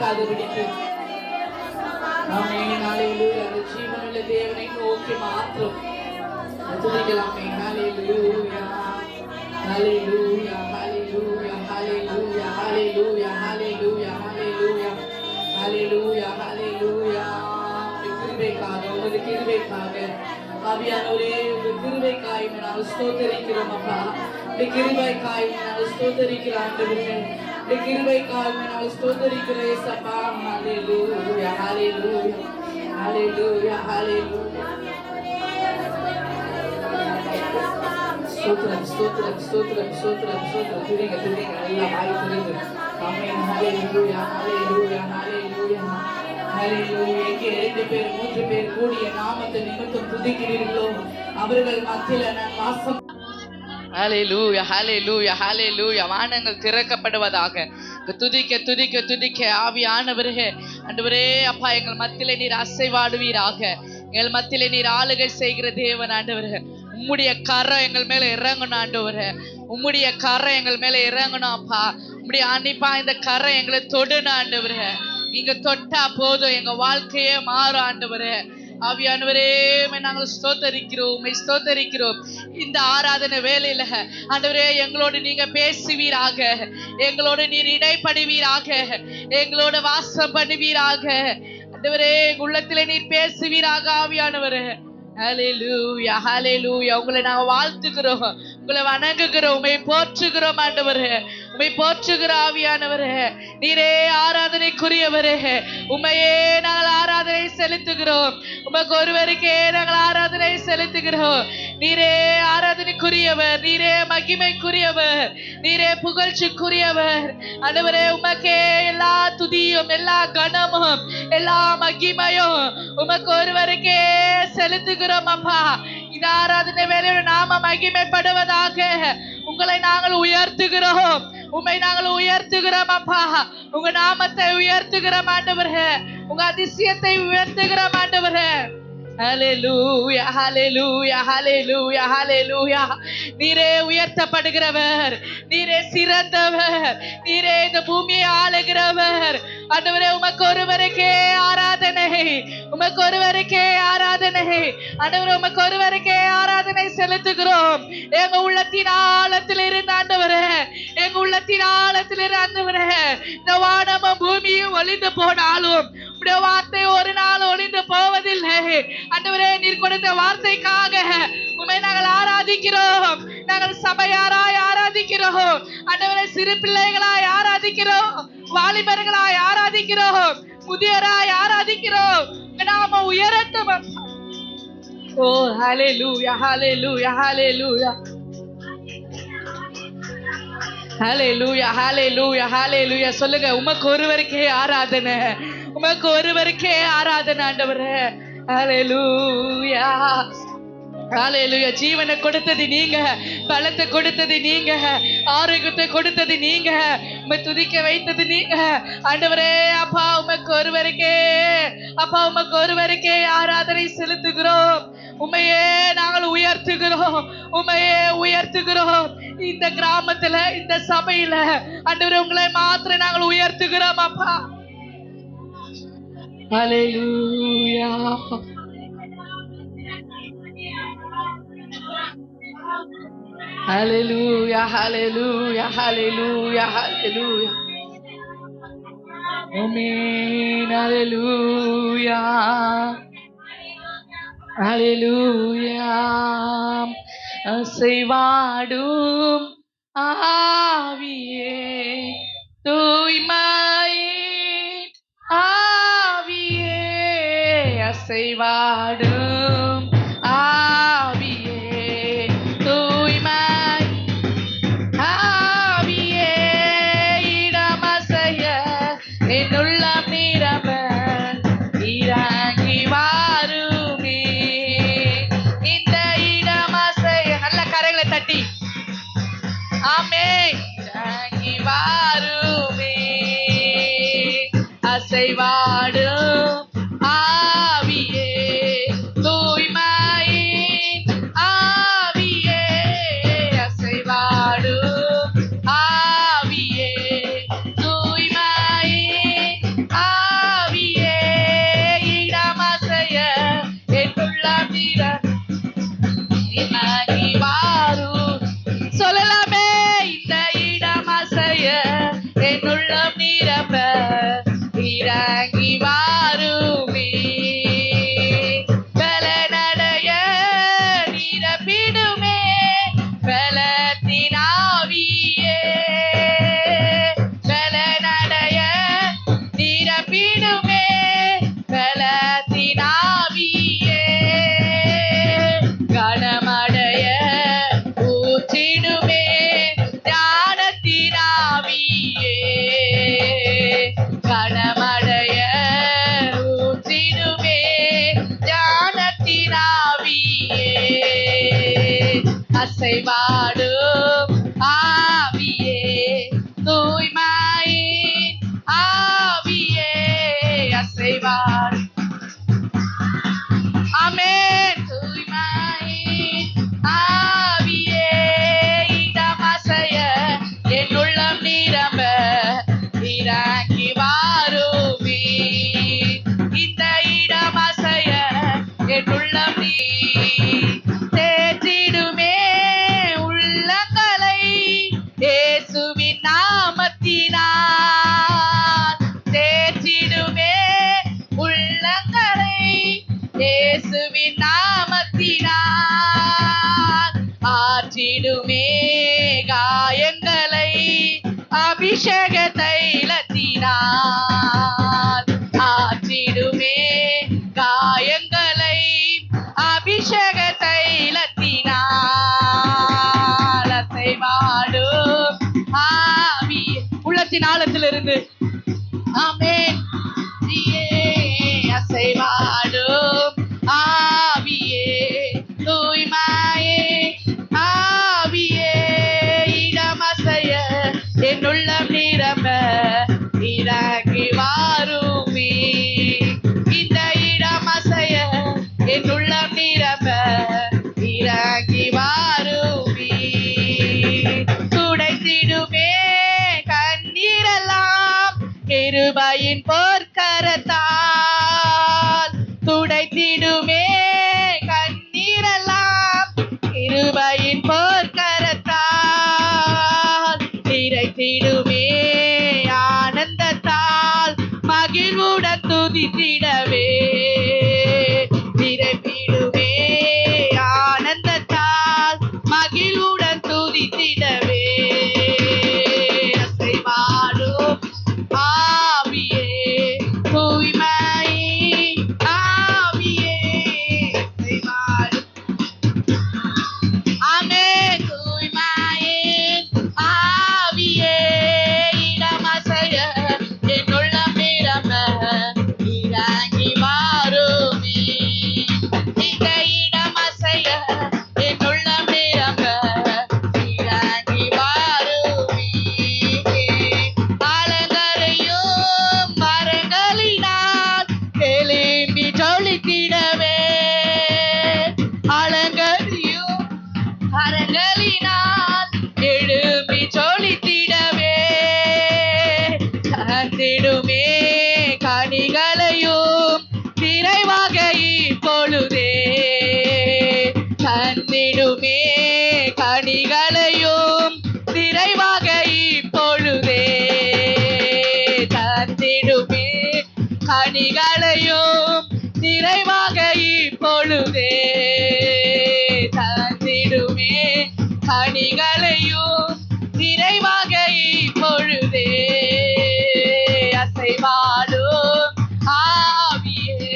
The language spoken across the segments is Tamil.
ஆகாதபடிக்கு ஆமென். ஹalleluya. அந்த ஜீவனுள்ள தேவனை நோக்கி மாத்திரம் துதிக்கலாமே. ஹalleluya, ஹalleluya, ஹalleluya, ஹalleluya, ஹalleluya, ஹalleluya, ஹalleluya, ஹalleluya, ஹalleluya. கிருபைக்காக, உமது கிருபைக்காக ஆவியானவரே, உமது கிருபைக்காய் நாங்கள் ஸ்தோத்திரிக்கிறோம் அப்பா. இந்த கிருபைக்காய் நாங்கள் ஸ்தோத்திரிக்கிறோம் ஆண்டவரே. இந்த கிருபைக்காய் நாங்கள் ஸ்தோத்திரிக்கிறோம் இயேசப்பா. ஹalleluya, ஹalleluya, ஹalleluya, ஹalleluya. ஸ்தோத்திரம், ஸ்தோத்திரம், ஸ்தோத்திரம், ஸ்தோத்திரம், ஸ்தோத்திரம். துதிங்க, துதிங்க, எல்லாம் வாய் துதிங்க. ஆமென். ஹalleluya, ஹalleluya, ஹalleluya, ஹalleluya. எங்கே 2 பேர் 3 பேர் கூடிய நாமத்தை நிமித்தம் துதிக்கிறீர்களோ அவர்கள் மத்தியில நான் வாசம். ஹல்லேலூயா ஹல்லேலூயா ஹல்லேலூயா. வானங்கள் திறக்கப்படுவதாக. துதிக்க துதிக்க துதிக்க ஆவியானவரே, ஆண்டவரே அப்பா, எங்கள் மத்தியிலே நீர் அசைவாடுவீராக. எங்கள் மத்தியிலே நீர் ஆளுகை செய்கிற தேவன் ஆண்டவரே. உம்முடைய கரம் எங்கள் மேல இறங்கணும் ஆண்டவரே. உம்முடைய கரம் எங்கள் மேல இறங்கணும் அப்பா. உம்முடைய அன்னிப்பா இந்த கரம் எங்களை தொடணும் ஆண்டவரே. நீங்க தொட்டா போதும், எங்க வாழ்க்கையே மாறும் ஆண்டவரே. ஆவியானவரே, நாங்கள் ஸ்தோத்தரிக்கிறோம். இந்த ஆராதனை வேலையில ஆண்டவரே எங்களோடு நீங்க பேசுவீராக, எங்களோடு நீர் இடைப்படுவீராக, எங்களோட வாசம் பண்ணுவீராக ஆண்டவரே. உள்ளத்திலே நீர் பேசுவீராக ஆவியானவரே. ஹல்லேலூயா ஹல்லேலூயா. உங்களை நாங்கள் வாழ்த்துகிறோம், உங்களை வணங்குகிறோம், உம்மை போற்றுகிறோம் ஆண்டவரே. உம்மை போற்றுகிற ஆவியானவரே, நீரே ஆராதனைக்குரியவரே. உம்மையே நாங்கள் ஆராதனை செலுத்துகிறோம். உமக்கு ஒருவருக்கே நாங்கள் ஆராதனை செலுத்துகிறோம். நீரே ஆராதனைக்குரியவர், நீரே மகிமைக்குரியவர், நீரே புகழ்ச்சிக்குரியவர் ஆண்டவரே. உமக்கே எல்லா துதியும் எல்லா கனமும் எல்லா மகிமையும் உமக்கு ஒருவருக்கே செலுத்துகிறோம் அப்பா. இந்த ஆராதனை வேளையோட நாம மகிமைப்படுவதாக. உங்களை நாங்கள் உயர்த்துகிறோம், உம்மை நாங்கள் உயர்த்துகிறோம் அப்பா. உங்க நாமத்தை உயர்த்துகிறோம் ஆண்டவரே. உங்க அதிசயத்தை உயர்த்துகிறோம் ஆண்டவரே. ஹல்லேலூயா ஹல்லேலூயா ஹல்லேலூயா ஹல்லேலூயா. நீரே உயர்த்தப்படுகிறவர், நீரே சிறந்தவர், நீரே இந்த பூமியை ஆளுகிறவர் ஆண்டவரே. உமக்கு ஒருவருக்கே ஆராதனை, உமக்கு ஒருவருக்கே ஆராதனை ஆண்டவரே. உமக்கு ஒருவருக்கே ஆராதனை செலுத்துகிறோம். எங்க உள்ளத்தின் ஆழத்தில் இருந்து ஆண்டவரே, எங்க உள்ளத்தின் ஆழத்தில் இருந்து ஆண்டவரே, இந்த வானமும் பூமியும் ஒளிந்து போனாலும் உம்முடைய வார்த்தை ஒரு நாள் ஒளிந்து போவதில்லை ஆண்டவரே. நீர் கொடுத்த வார்த்தைக்காக உம்மை நாங்கள் ஆராதிக்கிறோம். நாங்கள் சபையாராய் ஆராதிக்கிறோம் ஆண்டவரே. சிறு பிள்ளைகளாய் ஆராதிக்கிறோம், வாலிபர்களாய் ஆராதிக்கிறோம், முதியராய் ஆராதிக்கிறோம். நாம உயரட்டும். ஓ ஹல்லேலூயா ஹல்லேலூயா ஹல்லேலூயா ஹல்லேலூயா ஹல்லேலூயா ஹல்லேலூயா. சொல்லுங்க, உமக்கு ஒருவருக்கே ஆராதனை, உமக்கு ஒருவருக்கே ஆராதனை ஆண்டவரே. ஹல்லேலூயா ஹல்லேலூயா. ஜீவனை கொடுத்தது நீங்க, பலத்தை கொடுத்தது நீங்க, ஆரோக்கியத்தை கொடுத்தது நீங்க, உம்மை துதிக்க வைத்தது நீங்க ஆண்டவரே. அப்பா உமக்கு ஒருவருக்கே, அப்பா உமக்கு ஒருவருக்கே ஆராதனை செலுத்துகிறோம். உம்மையே நாங்கள் உயர்த்துகிறோம், உம்மையே உயர்த்துகிறோம். இந்த கிராமத்துல இந்த சபையில ஆண்டவரே உங்களை மாத்திரம் நாங்கள் உயர்த்துகிறோம் அப்பா. ஹல்லேலூயா ஹல்லேலூயா ஹல்லேலூயா ஹல்லேலூயா ஹல்லேலூயா. ஆமென். ஹல்லேலூயா ஹல்லேலூயா. அசைவாடும் ஆவியே, தூய்மையின் ஆவியே, அசைவாடும் ஆவியே, தூய்மை ஆவியே, இடமசைய என்னுள்ளம் நிரம்ப இறங்கி வாருமே. இந்த இடமசைய நல்ல கரைகளை தட்டி ஆமென். இறங்கி வாருமே. அசைவாடும் ஆவியே, தூய் இயேசுவின் நாமத்தினால் ஆற்றிடுமே காயங்களை அபிஷேக தைலத்தினால் ஆற்றிடுமே காயங்களை அபிஷேக தைலத்தினால் அசைவாடும் ஆவி உள்ளத்தின் ஆழத்திலிருந்து ஆமென் அசைவாடும் ஆவியே தூய்மையே ஆவியே இடமசைய என்னுள்ளம் நிரம்ப இறங்கி வாருமே இந்த இடமசைய என்னுள்ளம் நிரம்ப இறங்கி வாருமே துடைத்திடுமே கண்ணீரெல்லாம் கிருபையின் பொற்கரத்தால் துடைத்திடுமே கண்ணீரெல்லாம் கிருபையின் பொற்கரத்தால் நிறைத்திடுமே ஆனந்தத்தால் மகிழ்வுடன் துதித்திடவே நிறைத்திடுமே ஆனந்தத்தால் மகிழ்வுடன் துதித்திடவே அசைவாடும் ஆவியே தூய்மையே ஆவியே அசைவாடும் ஆமென் தூய்மையே ஆவியே இடமசைய என்னுள்ளம் நிரம்ப இறங்கி வாருமே இந்த இடமசைய என்னுள்ளம் நிரம்ப இறங்கி வாருமே அலங்கரையும் மரங்களினால் எழும்பி ஜொலித்திடவே அலங்கரியும் மரங்களினால் எழும்பி ஜொலித்திடவே தந்திடுமே கனிகளையும் நிறைவாக இப்பொழுதே தந்திடுமே கனிகளையும் நிறைவாக இப்பொழுதே தந்திடுமே கனிகளையும் நிறைவாக இப்பொழுதே தந்திடுமே கனிகளையும் நிறைவாக இப்பொழுதே அசைவாடும் ஆவியே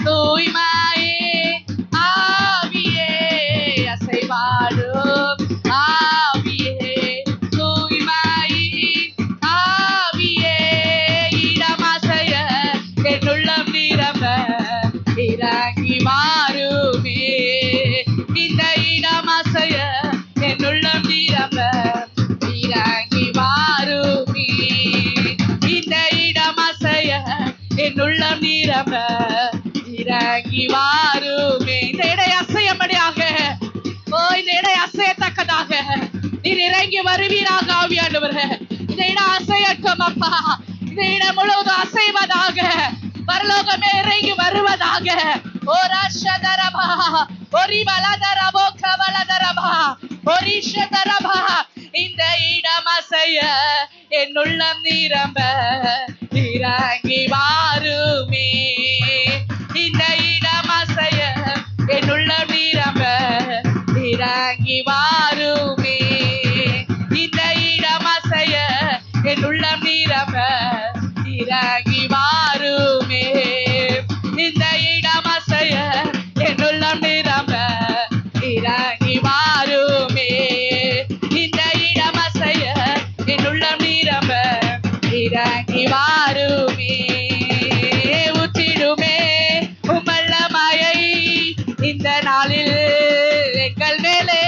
தூய்மையே ஆவியே அசைவாடும் ஆவியே தூய்மையே ஆவியே இடமசைய என்னுள்ளம் நிரம்ப இறங்கி வாருமே இந்த இடமசைய என்னுள்ளம் நிரம்ப இறங்கி வாருமே இந்த இடமசைய என்னுள்ளம் நிரம்ப இறங்கி வாருமே இந்த இடை அசையபடியாக இந்த இடை அசையத்தக்கதாக நீர் இறங்கி வருவீராக ஆவியானவரே இந்த இடம் அசையட்டும் அப்பா இந்த இடம் முழுவதும் அசைவதாக பரலோகமே இறங்கி வருவதாக ஓ ராஷதரபா ஒரி பலதரபோ கவலதரபா ஒரிஷதரபா இந்த இடம் அசைய என்னுள்ளம் நிரம்ப இறங்கி வாருமே இந்த இடம் அசைய என்னுள்ளம் நிரம்ப இறங்கி வாருமே இந்த இடம் அசைய என்னுள்ளம் நிரம்ப இறங்கி வாருமே இந்த இடம் அசைய என்னுள்ளம் நிரம்ப இறங்கி வாருமே இந்த இடம் அசைய என்னுள்ளம் நிரம்ப இறங்கி வாருமே ஊற்றிடுமே உம்மல்லமாயை இந்த நாளில் எங்கள் மேலே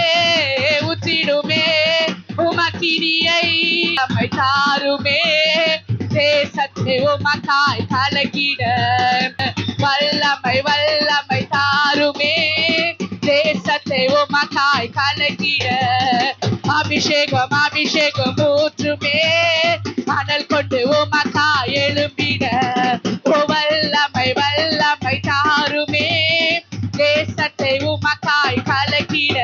ஊற்றிடுமே உமக்கினியை நம்மை தாருமே தேசத்தை உமக்காய் கலக்கிட வல்லமை வல்லமை தாருமே தேசத்தை உமக்காய் கலக்கிட அபிஷேகம் அபிஷேகம் ஊற்றுமே மணல் கொண்டு உமக்காய் எழும்பிட ஓ வல்லமை வல்லமை தாருமே தேசத்தை உமக்காய் கலக்கிட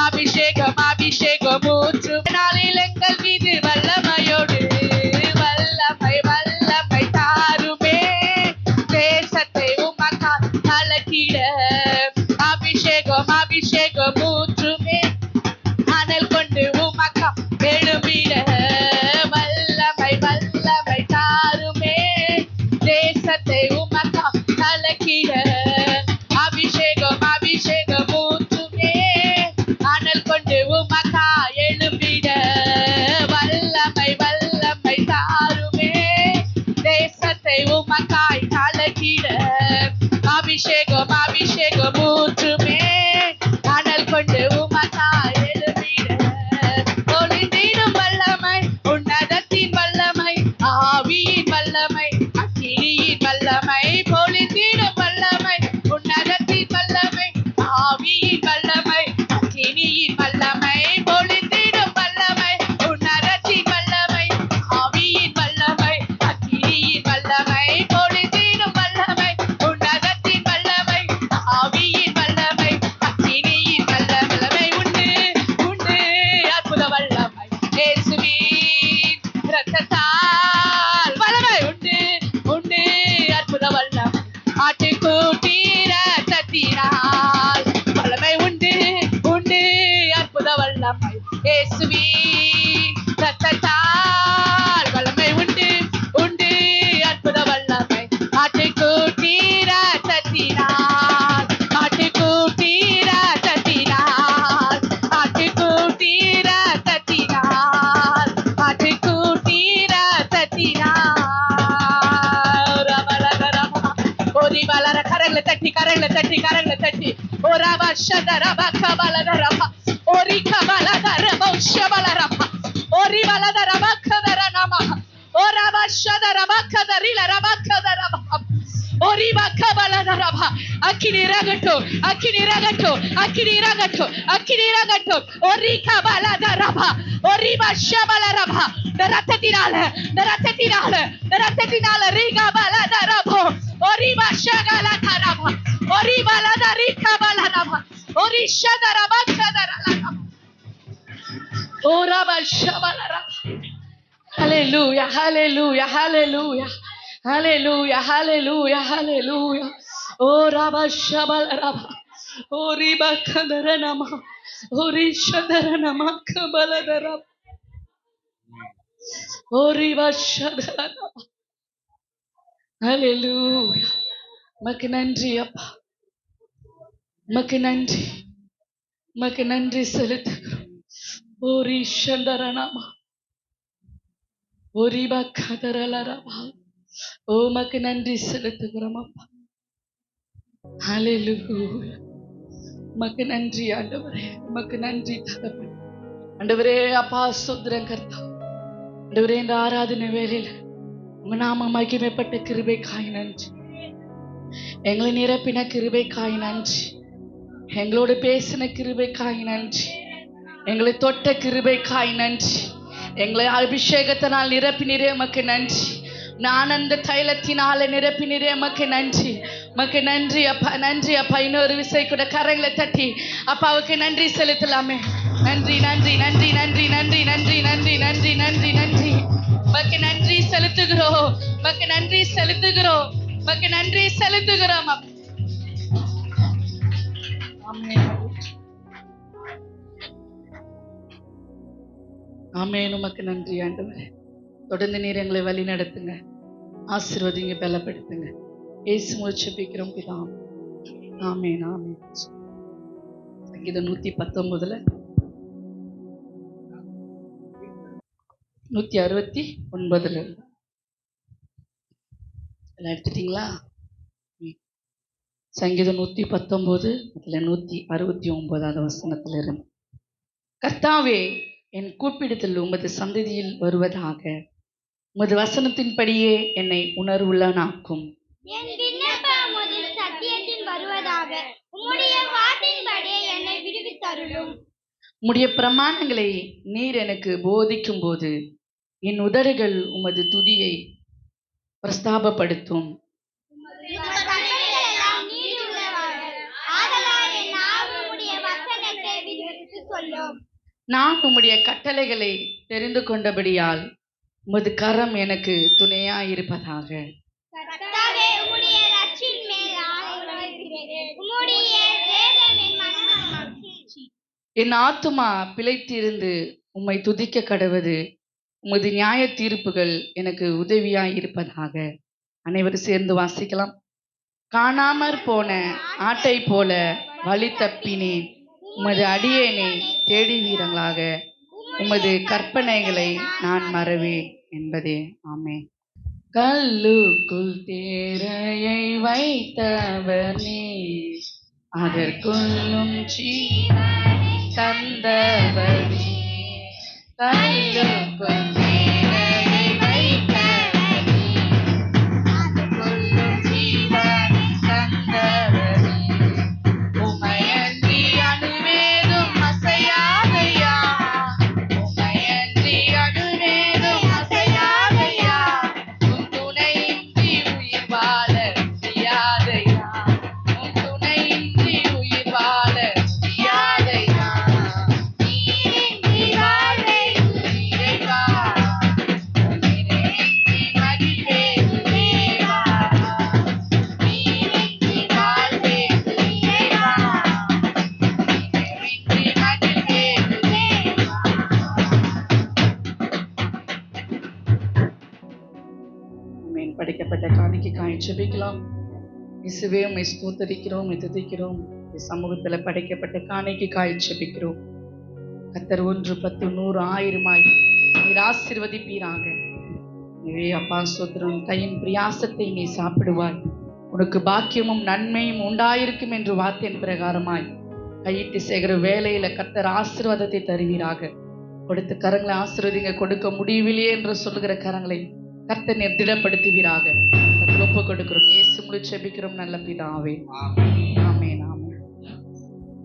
அபிஷேகம் அபிஷேகம் ஊற்றும் நாளில் எங்கள் மீது வல்லமையோடு வல்லமை வல்லமை தாருமே தேசத்தை உமக்காய் கலக்கிட இயேசுவின் ரத்தத்தால் வல்லமை உண்டு உண்டு அற்புத வல்லமை ஆட்டுக்குட்டி ரத்தத்தினால் ஆட்டுக்குட்டி ரத்தத்தினால் ஆட்டுக்குட்டி ரத்தத்தினால் ஆட்டுக்குட்டி ரத்தத்தினால் ஓரி வளர கரங்களை தட்டி கரங்களை தட்டி கரங்களை தட்டி ஓரவா ஷதரபா கபலதரபா ஓரி கபலதரபா ஷபலரபா ஓரி வலதரபா கதரனமா ஓரவா ஷதரபா கதரில ரபா கதரபா ஓரி கபலதரபா அக்கினி ரகட்டோ அக்கினி ரகட்டோ அக்கினி ரகட்டோ அக்கினி ரகட்டோ ஓரி கபலதரபா ஓரி ஷபலரபா ரத்தத்தினால ரத்தத்தினால ரீகா பலதரபோ ஓரி ஷகலதரபா ஓரி பலதரி கபலரபா ஓரி ஷதரபா கதரலரபா ஓரபா ஷபலரபா Hallelujah, hallelujah, hallelujah, hallelujah, hallelujah, hallelujah. Oh, Rabba Shabal Rabba. Oh, Riba Kadaranama. Oh, Rishadaranama Kabaladarab. Oh, Riba Shadaranama. Hallelujah. Makanandri Appa. Makanandri. Makanandri Salitagram. Oh, Rishadaranama. ஓரிபா கதரலரபா உமக்கு நன்றி செலுத்துகிறோம் அப்பா. ஹல்லேலூயா. உமக்கு நன்றி ஆண்டவரே, உமக்கு நன்றி தகப்பனே. ஆண்டவரே அப்பா ஸ்தோத்திரம் கர்த்தாவே. ஆண்டவரே இந்த ஆராதனை வேளையில உங்க நாம மகிமைப்பட்ட கிருபைக்காய் நன்றி. எங்களை நிரப்பின கிருபைக்காய் நன்றி. எங்களோடு பேசின கிருபைக்காய் நன்றி. எங்களை தொட்ட கிருபைக்காய் நன்றி. எங்களை அபிஷேகத்தினால் நிரப்பினரே உமக்கு நன்றி. ஆனந்த தைலத்தினால நிரப்பினரே உமக்கு நன்றி. உமக்கு நன்றி அப்பா, நன்றி அப்பா. இன்னொரு விசை கூட கரங்களை தட்டி அப்பாவுக்கு நன்றி செலுத்தலாமே. நன்றி நன்றி நன்றி நன்றி நன்றி நன்றி நன்றி நன்றி நன்றி நன்றி. உமக்கு நன்றி செலுத்துகிறோம், உமக்கு நன்றி செலுத்துகிறோம், உமக்கு நன்றி செலுத்துகிறோம். ஆமென். உமக்கு நன்றி ஆண்டவரே. தொடர்ந்து நீர் எங்களை வழி நடத்துங்க, ஆசீர்வதிங்க, பலப்படுத்துங்க. இயேசு மூலம் ஜெபிக்கிறோம் பிதாவே. ஆமென் ஆமென். சங்கீதம் 119 169 எல்லாம் எடுத்துட்டீங்களா? சங்கீதம் 119 169 வசனத்துல இருந்து. கர்த்தாவே, என் கூப்பிடுதல் உமது சந்ததியில் வருவதாக. உமது வசனத்தின்படியே என்னை உணர்வுள்ளனாக்கும். என் விண்ணப்பம் உமது சத்தியத்தில் வருவதாக. உம்முடைய வார்த்தையின்படியே என்னை விடுவித்தருளும். உம்முடைய பிரமாணங்களை நீர் எனக்கு போதிக்கும் போது என் உதடுகள் உமது துதியை பிரஸ்தாபப்படுத்தும். நான் உம்முடைய கட்டளைகளை தெரிந்து கொண்டபடியால் உமது கரம் எனக்கு துணையாயிருப்பதாக. என் ஆத்துமா பிழைத்திருந்து உம்மை துதிக்க கடவது. உமது நியாய தீர்ப்புகள் எனக்கு உதவியாயிருப்பதாக. அனைவரும் சேர்ந்து வாசிக்கலாம். காணாமற் போன ஆட்டை போல வழி தப்பினேன். உமது அடியேனை தேடுவீர்களாக. உமது கற்பனைகளை நான் மறவேன் என்பதே. ஆமென். கல்லுக்குள் தேரையை வைத்தவர் நீர், அதற்குள்ளும் ஜீவனை தந்தவர் நீர். கல்லுக்குள் தேரையை வைத்தவர் நீர், அதற்குள்ளும் ஜீவனை தந்தவர் நீர். உமையன்றி அணுவேதும் அசையாதையா, உமையன்றி அணுவேதும் அசையாதையா. உன் துணையின்றி உயிர் வாழ முடியாதையா, உன் துணையின்றி உயிர் வாழ முடியாதையா. நீரின்றி வாழ்வை இறைவா காணிக்கைக்காய் ஜெபிக்கலாம். இயேசுவே உம்மை ஸ்தோத்தரிக்கிறோம், துதிக்கிறோம். சமூகத்துல படைக்கப்பட்ட காணிக்கைக்காய் ஜெபிக்கிறோம். கர்த்தர் 1, 10, 100, 1000 நீர் ஆசீர்வதிப்பீராக. எனவே அப்பா ஸ்தோத்திரம், கையின் பிரியாசத்தை நீ சாப்பிடுவாய், உனக்கு பாக்கியமும் நன்மையும் உண்டாயிருக்கும் என்று வார்த்தையின் பிரகாரமாய் கையிட்டு செய்கிற வேலையில கர்த்தர் ஆசீர்வாதத்தை தருவீராக. கொடுத்த கரங்களை ஆசீர்வதிங்க. கொடுக்க முடியவில்லையே என்று சொல்லுகிற கரங்களை கர்த்தர் நீர் திடப்படுத்துவீராக. கர்த்தர் ஒப்பு கொடுக்கிறோம். இயேசு மூலம் ஜெபிக்கிறோம் நல்ல பிதாவே. ஆமென். ஆமென்.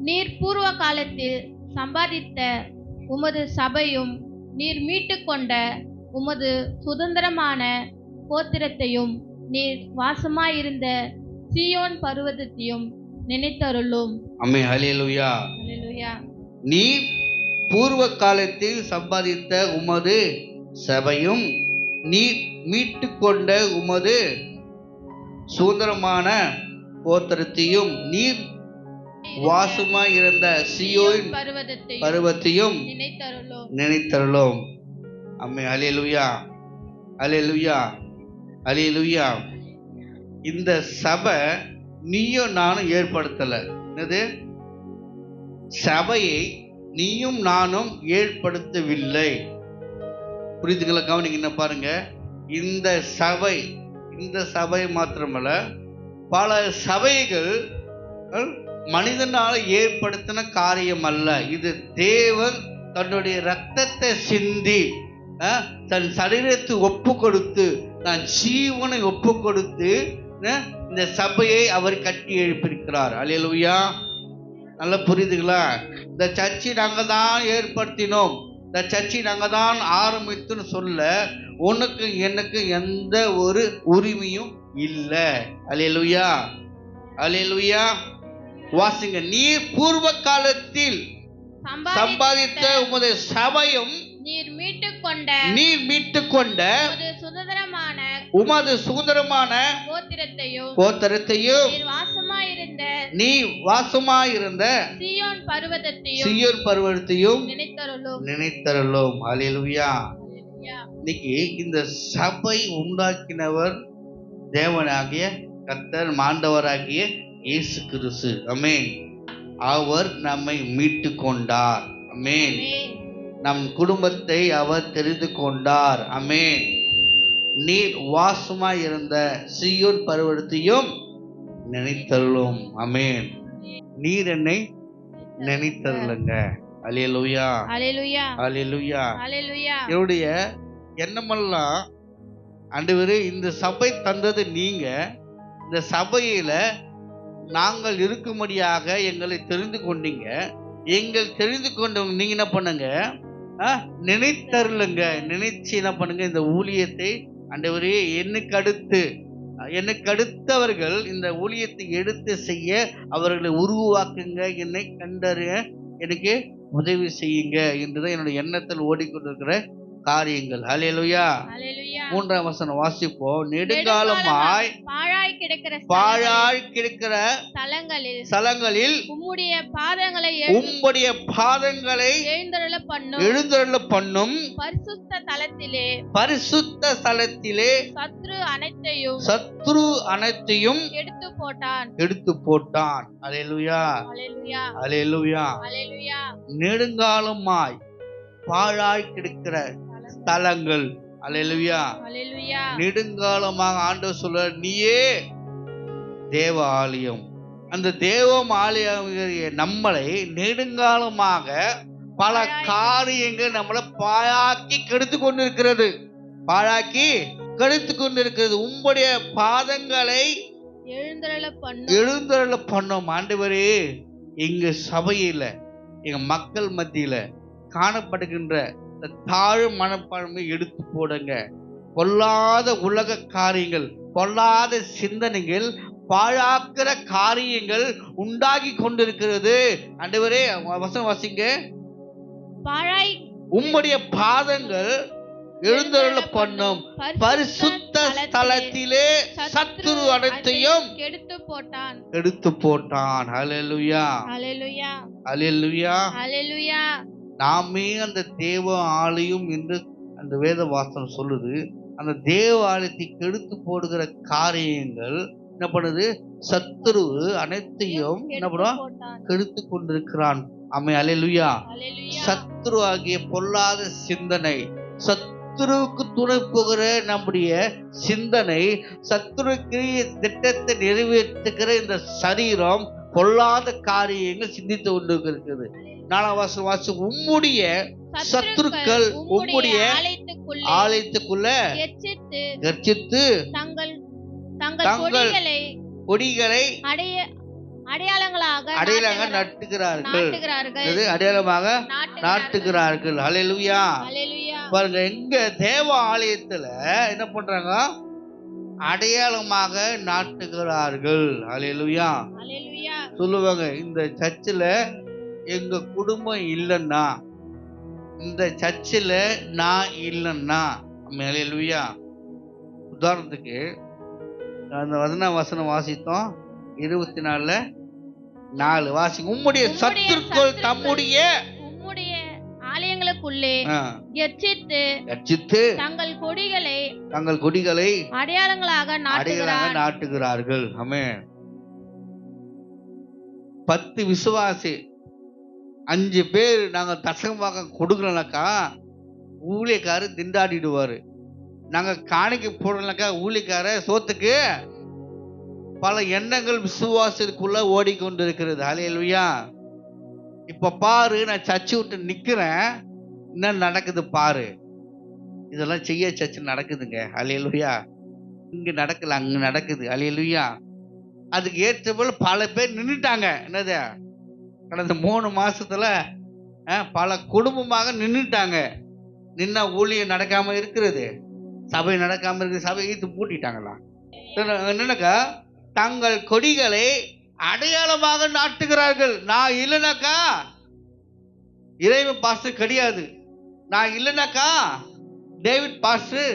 நீர் பூர்வ காலத்தில் சம்பாதித்த உமது சபையும் நீர் மீட்டு கொண்ட உமது சுதந்திரமான கோத்திரத்தையும் நீர் வாசமாயிருந்த சீயோன் பர்வதத்தையும் நினைத்தருளும். ஆமென். ஹல்லேலூயா. அல்லேலூயா. நீர் பூர்வ காலத்தில் சம்பாதித்த உமது சபையும் நீர் மீட்டு கொண்ட உமது சுதந்திரமான கோத்திரத்தையும் நீர் வாசமாய் இருந்த சீயோன் பர்வதத்தையும் நினைத்தருளும். ஆமென். ஹல்லேலூயா. ஹல்லேலூயா. ஹல்லேலூயா. இந்த சபை நீயும் நானும் ஏற்படுத்தல. என்னது? சபையை நீயும் நானும் ஏற்படுத்தவில்லை. புரியுதுங்களா? கவனிங்க. என்ன பாருங்க, இந்த சபை மாத்திரமல்ல, பல சபைகள் மனிதனால ஏற்படுத்தின காரியம் அல்ல. இது தேவன் தன்னுடைய ரத்தத்தை சிந்தி தன் சரீரத்தை ஒப்பு கொடுத்து தன் ஜீவனை ஒப்பு கொடுத்து இந்த சபையை அவர் கட்டி எழுப்பியிருக்கிறார். அல்லேலூயா. நல்லா புரியுதுங்களா? இந்த சர்ச்சை நாங்கள் தான் ஏற்படுத்தினோம், இந்த சர்ச்சை நாங்கள் தான் ஆரம்பித்துன்னு சொல்ல உனக்கு எனக்கு எந்த ஒரு உரிமையும் இல்லை. அல்லேலூயா. அல்லேலூயா. வாசிங்க. நீர் பூர்வ காலத்தில் சம்பாதித்த உமது சபையும் நீர் மீட்டு கொண்ட உமது சுதந்திரமான கோத்திரத்தையும் நீ வாசமாயிருந்த சீயோன் பர்வதத்தையும் நினைத்தருளும். அல்லேலூயா. இன்னைக்கு இந்த சபை உண்டாக்கினவர் தேவனாகிய கர்த்தர், மாண்டவராகிய இயேசு கிறிஸ்து. ஆமென். அவர் நம்மை மீட்டு கொண்டார். ஆமென். நம் குடும்பத்தை அவர் தெரிந்து கொண்டார். ஆமென். நீர் வாசமாய் இருந்த சீயோன் பர்வதத்தையும் நினைத்தருளும். ஆமென். நீர் என்னை நினைத்தருளுங்க. அல்லேலூயா. அல்லேலூயா. அல்லேலூயா. அல்லேலூயா. என்னுடைய எண்ணமெல்லாம், ஆண்டவரே இந்த சபை தந்தது நீங்க, இந்த சபையில நாங்கள் இருக்கும்படியாக எங்களை தெரிந்து கொண்டீங்க. எங்கள் தெரிந்து கொண்டவங்க நீங்க என்ன பண்ணுங்க, நினைத்தருளுங்க. நினைச்சு என்ன பண்ணுங்க, இந்த ஊழியத்தை ஆண்டவரே எனக்கு அடுத்தவர்கள் இந்த ஊழியத்தை எடுத்து செய்ய அவர்களை உருவாக்குங்க, என்னை கண்டறிய எனக்கு உதவி செய்யுங்க என்றுதான் என்னுடைய எண்ணத்தில் ஓடிக்கொண்டிருக்கிற காரியங்கள். ஹல்லேலூயா. மூன்றாம் வசனம் வாசிப்போம். நெடுங்காலமாய் பாழாய் கிடக்கிற ஸ்தலங்களில் உம்முடைய பாதங்களை எழுந்தருள பண்ணும் பரிசுத்த ஸ்தலத்திலே சத்ரு அனைத்தையும் எடுத்து போட்டான். அல்லேலூயா. அல்லேலூயா. நெடுங்காலமாய் பாழாய் கிடக்கிற ஸ்தலங்கள். அல்லேலூயா. நெடுங்காலமாக ஆண்டவர் சொல்ற, நீயே தேவ ஆலயம். அந்த தேவம் ஆலயம் நம்மளை நெடுங்காலமாக பல காரியங்கள் நம்மளை பாழாக்கி கெடுத்து கொண்டிருக்கிறது. உம்முடைய பாதங்களை எழுந்தருள பண்ணும். ஆண்டவரே, எங்க சபையில எங்க மக்கள் மத்தியில காணப்படுகின்ற தாழ் மனப்பான்மை எடுத்து போடுங்க. பொல்லாத உலக காரியங்கள், பொல்லாத சிந்தனைகள், பாழாக்கிற காரியங்கள் உண்டாகி கொண்டிருக்கிறது. ஆண்டவரே, வசனம் வாசிங்க. உம்முடைய பாதங்கள் எழுந்தருள பண்ணும் பரிசுத்த ஸ்தலத்திலே சத்ரு அனைத்தையும் எடுத்து போட்டான். அல்லேலூயா. அல்லேலூயா. நாமே அந்த தேவ ஆலயம் என்று அந்த வேத வாசனம் சொல்லுது. அந்த தேவாலயத்தை கெடுத்து போடுகிற காரியங்கள் என்ன பண்ணுது? சத்துரு அனைத்தையும் என்ன பண்ணுவான்? கெடுத்து கொண்டிருக்கிறான். ஆமென், அல்லேலூயா. சத்துரு ஆகிய பொல்லாத சிந்தனை, சத்துருவுக்கு துணை போகிற நம்முடைய சிந்தனை, சத்துருக்கு திட்டத்தை நிறைவேற்றுகிற இந்த சரீரம் பொல்லாத காரியங்கள் சிந்தித்து கொண்டு இருக்குது. 4 வாசம் உம்முடைய சத்துருக்கள் உம்முடைய ஆலயத்துக்குள்ள கர்ச்சித்து தங்கள் கொடிகளை அடையாளமாக நட்டுகிறார்கள். அடையாளமாக நாட்டுகிறார்கள். ஹல்லேலூயா. பாருங்க, எங்க தேவ ஆலயத்துல என்ன பண்றாங்க? அடையாளமாக நாட்டுகிறார்கள். ஹல்லேலூயா. சொல்லுவாங்க, இந்த சர்ச்சில் எங்க குடும்பம் இல்லைன்னா, இந்த சர்ச்சில் நான் இல்லைன்னா. ஹல்லேலூயா. உதாரணத்துக்கு அந்த வசனம் வாசித்தோம் 24:4 வாசிங்க. உம்முடைய சத்துருக்கள் தம்முடைய ஆலயங்களுக்குள்ளே கர்ச்சித்து தங்கள் கொடிகளை அடையாளங்களாக நாட்டுகிறார்கள். ஆமென். 10 விசுவாசி 5 பேர் நாங்க தசகமாக கொடுக்கலனாக்கா ஊழியக்காரர் திண்டாடிடுவாரு. நாங்க காணிக்கை போடலனாக்கா ஊழியக்கார சோத்துக்கு பல எண்ணங்கள் விசுவாசத்துக்குள்ள ஓடிக்கொண்டிருக்கிறது. ஹல்லேலூயா. இப்ப பாரு, நான் சர்ச்சை விட்டு நிக்கிறேன், என்ன நடக்குது பாரு. இதெல்லாம் செய்ய சர்ச்சை நடக்குதுங்க. ஹல்லேலூயா. இங்க நடக்கல, அங்க நடக்குது. ஹல்லேலூயா. அதுக்கு ஏற்ற போல பல பேர் நின்றுட்டாங்க. என்னது, கடந்த 3 மாசத்துல பல குடும்பமாக நின்றுட்டாங்க. நின்னா ஊழியம் நடக்காம இருக்கிறது, சபை நடக்காம இருக்குது. சபை ஈத்து பூட்டிட்டாங்களா? என்னக்கா, தங்கள் கொடிகளை அடையாளமாக நாட்டுகிறார்கள். நான் இல்லைனாக்கா இறைவன் பாஸ்டர் கிடையாது, நான் இல்லைனாக்கா டேவிட் பாஸ்டர்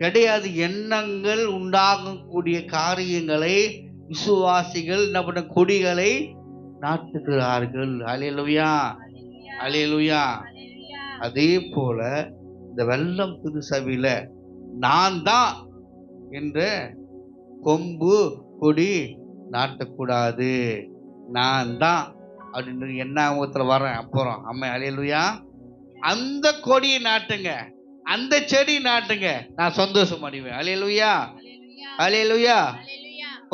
கிடையாது. எண்ணங்கள் உண்டாகக்கூடிய காரியங்களை விசுவாசிகள் என்ன பண்ண? கொடிகளை நாட்டுகிறார்கள். அல்லேலூயா, அல்லேலூயா. அதே போல இந்த வெள்ளம் திருசபையில நான் தான் என்ற கொம்பு கொடி நாட்டக்கூடாது. நான் தான் அப்படின்னு எண்ணாமத்துல வரேன். அப்புறம் அம்மா, அல்லேலூயா. அந்த கொடியை நாட்டுங்க, அந்த செடி நாட்டுங்க, நான் சந்தோஷம் அடைவேன். அல்லேலூயா, அல்லேலூயா.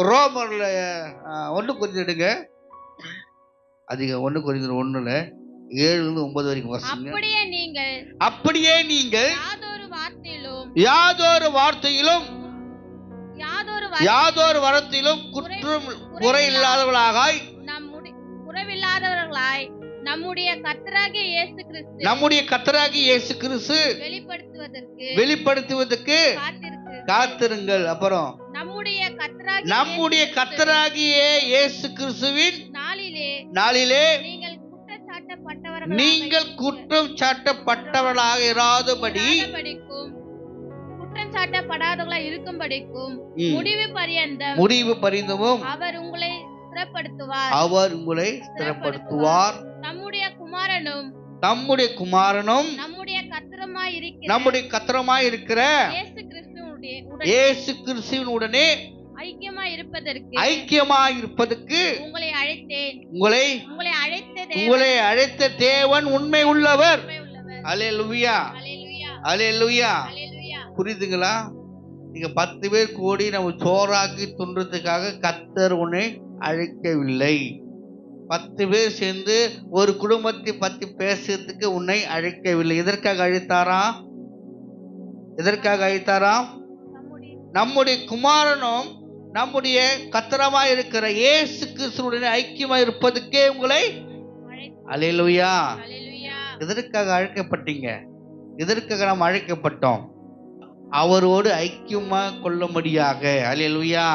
ரோமர்ல 1 கொரிந்தியர் அதிக 1 கொரிந்தியர் 1ல 7-9 வரைக்கும் வாசிங்க. அப்படியே நீங்கள் யாதொரு வார்த்தையிலும் யாதொரு வரத்திலும் குற்றம் குறையில்லாதவர்களாய் நம்முடைய கர்த்தராகிய இயேசு கிறிஸ்து வெளிப்படுத்துவதற்கு காத்திருங்கள். அப்புறம் நம்முடைய கர்த்தராகிய இயேசு கிறிஸ்துவின் நாளிலே நீங்கள் குற்றம் சாட்டப்பட்டவர்களாக இராதபடி குற்றம் சாட்டப்படாதவர்களாக இருக்கும்படிக்கும் முடிவு பரியந்தமும் அவர் உங்களை ஸ்திரப்படுத்துவார். நம்முடைய குமாரனும் நம்முடைய கர்த்தருமாய் இருக்கிற இயேசு கிறிஸ்துவினுடனே ஐக்கியமாய் இருப்பதற்கு உங்களை அழைத்த தேவன் உண்மை உள்ளவர். அல்லேலூயா, அல்லேலூயா. புரியுதுங்களா? நீங்க 10 பேர் கூடி நம்ம சோறாக்கி துன்றதுக்காக கர்த்தர் உன்னை அழைக்கவில்லை. 10 பேர் சேர்ந்து ஒரு குடும்பத்தை பத்தி பேசுறதுக்கு உன்னை அழைக்கவில்லை. எதற்காக அழைத்தாராம்? நம்முடைய குமாரனும் நம்முடைய கர்த்தராய் இருக்கிற இயேசு கிறிஸ்துவுடன் ஐக்கியமாய் இருப்பதுக்கே உங்களை. அல்லேலூயா. எதற்காக அழைக்கப்பட்டீங்க? எதற்காக நாம் அழைக்கப்பட்டோம்? அவரோடு ஐக்கியமா கொள்ளும்படியாக. அல்லேலூயா.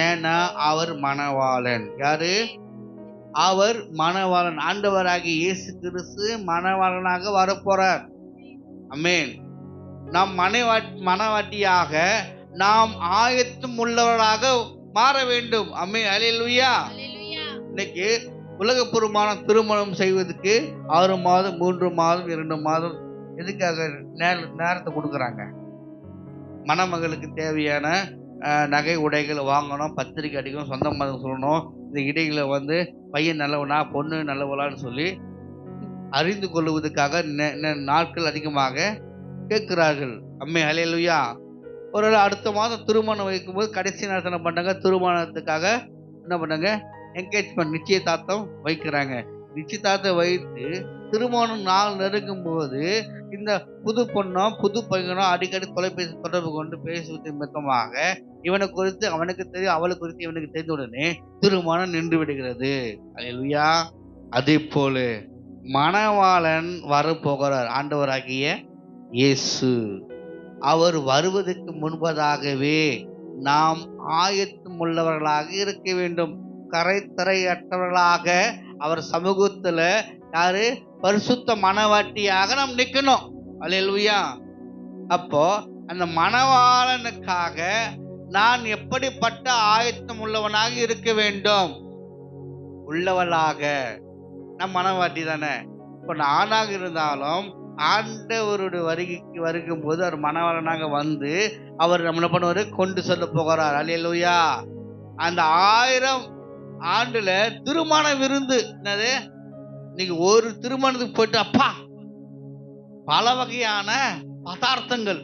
ஏன்னா அவர் மணவாளன். யாரு? அவர் மணவாளன். ஆண்டவராகிய இயேசு கிறிஸ்து மணவாளனாக வரப்போறார். ஆமென். நாம் மணவாட்டியாக நாம் ஆயத்தம் உள்ளவராக மாற வேண்டும். ஆமென், அல்லேலூயா. இன்னைக்கு உலகப்பூர்வமான திருமணம் செய்வதற்கு 6 மாதம் 3 மாதம் 2 மாதம் எதுக்காக நேரத்தை கொடுக்குறாங்க? மணமகளுக்கு தேவையான நகை உடைகள் வாங்கணும், பத்திரிக்கை அடிக்கணும், சொந்த மதம் சொல்லணும். இந்த இடையில பையன் நல்லவனா பொண்ணு நல்லவளான்னு சொல்லி அறிந்து கொள்வதற்காக நாட்கள் அதிகமாக கேட்கிறார்கள். அம்மே ஹல்லேலூயா. ஒரு அடுத்த மாதம் திருமணம் வைக்கும்போது கடைசி நேரத்தில் என்ன பண்ணாங்க, திருமணத்துக்காக என்ன பண்ணாங்க, என்கேஜ்மெண்ட் நிச்சயதார்த்தம் வைக்கிறாங்க. நிச்சயதார்த்தம் வைத்து திருமணம் நாள் நெருங்கும் போது இந்த புது பொண்ணும் புது பையனும் அடிக்கடி தொலைபேசி தொடர்பு கொண்டு பேசுவது நிமித்தமாக இவனை குறித்து அவனுக்கு தெரியும், அவளை குறித்து இவனுக்கு தெரிந்த உடனே திருமணம் நின்று விடுகிறது. அல்லேலூயா. அதே போல மணவாளன் வரப்போகிறார், ஆண்டவராகிய இயேசு. அவர் வருவதற்கு முன்பதாகவே நாம் ஆயத்தம் உள்ளவர்களாக இருக்க வேண்டும். கரைத்தரையற்றவர்களாக அவர் சமூகத்துல யாரு, பரிசுத்த மணவாட்டியாக நாம் நிற்கணும். அல்லேலூயா. அப்போ அந்த மணவாளனுக்காக நான் எப்படிப்பட்ட ஆயத்தம் உள்ளவனாக இருக்க வேண்டும்? உள்ளவளாக. நம் மணவாட்டி தானே. இப்போ நானாக இருந்தாலும் ஆண்டவருடைய வருகைக்கு வருகும்போது அவர் மணவாளனாக அவர் நம்ம என்ன பண்ணுவாரு, கொண்டு சொல்ல போகிறார். அல்லேலூயா. அந்த 1000 ஆண்டுல திருமண விருந்து என்னது, நீங்க ஒரு திருமணத்துக்கு போயிட்டு அப்பா பல வகையான பதார்த்தங்கள்,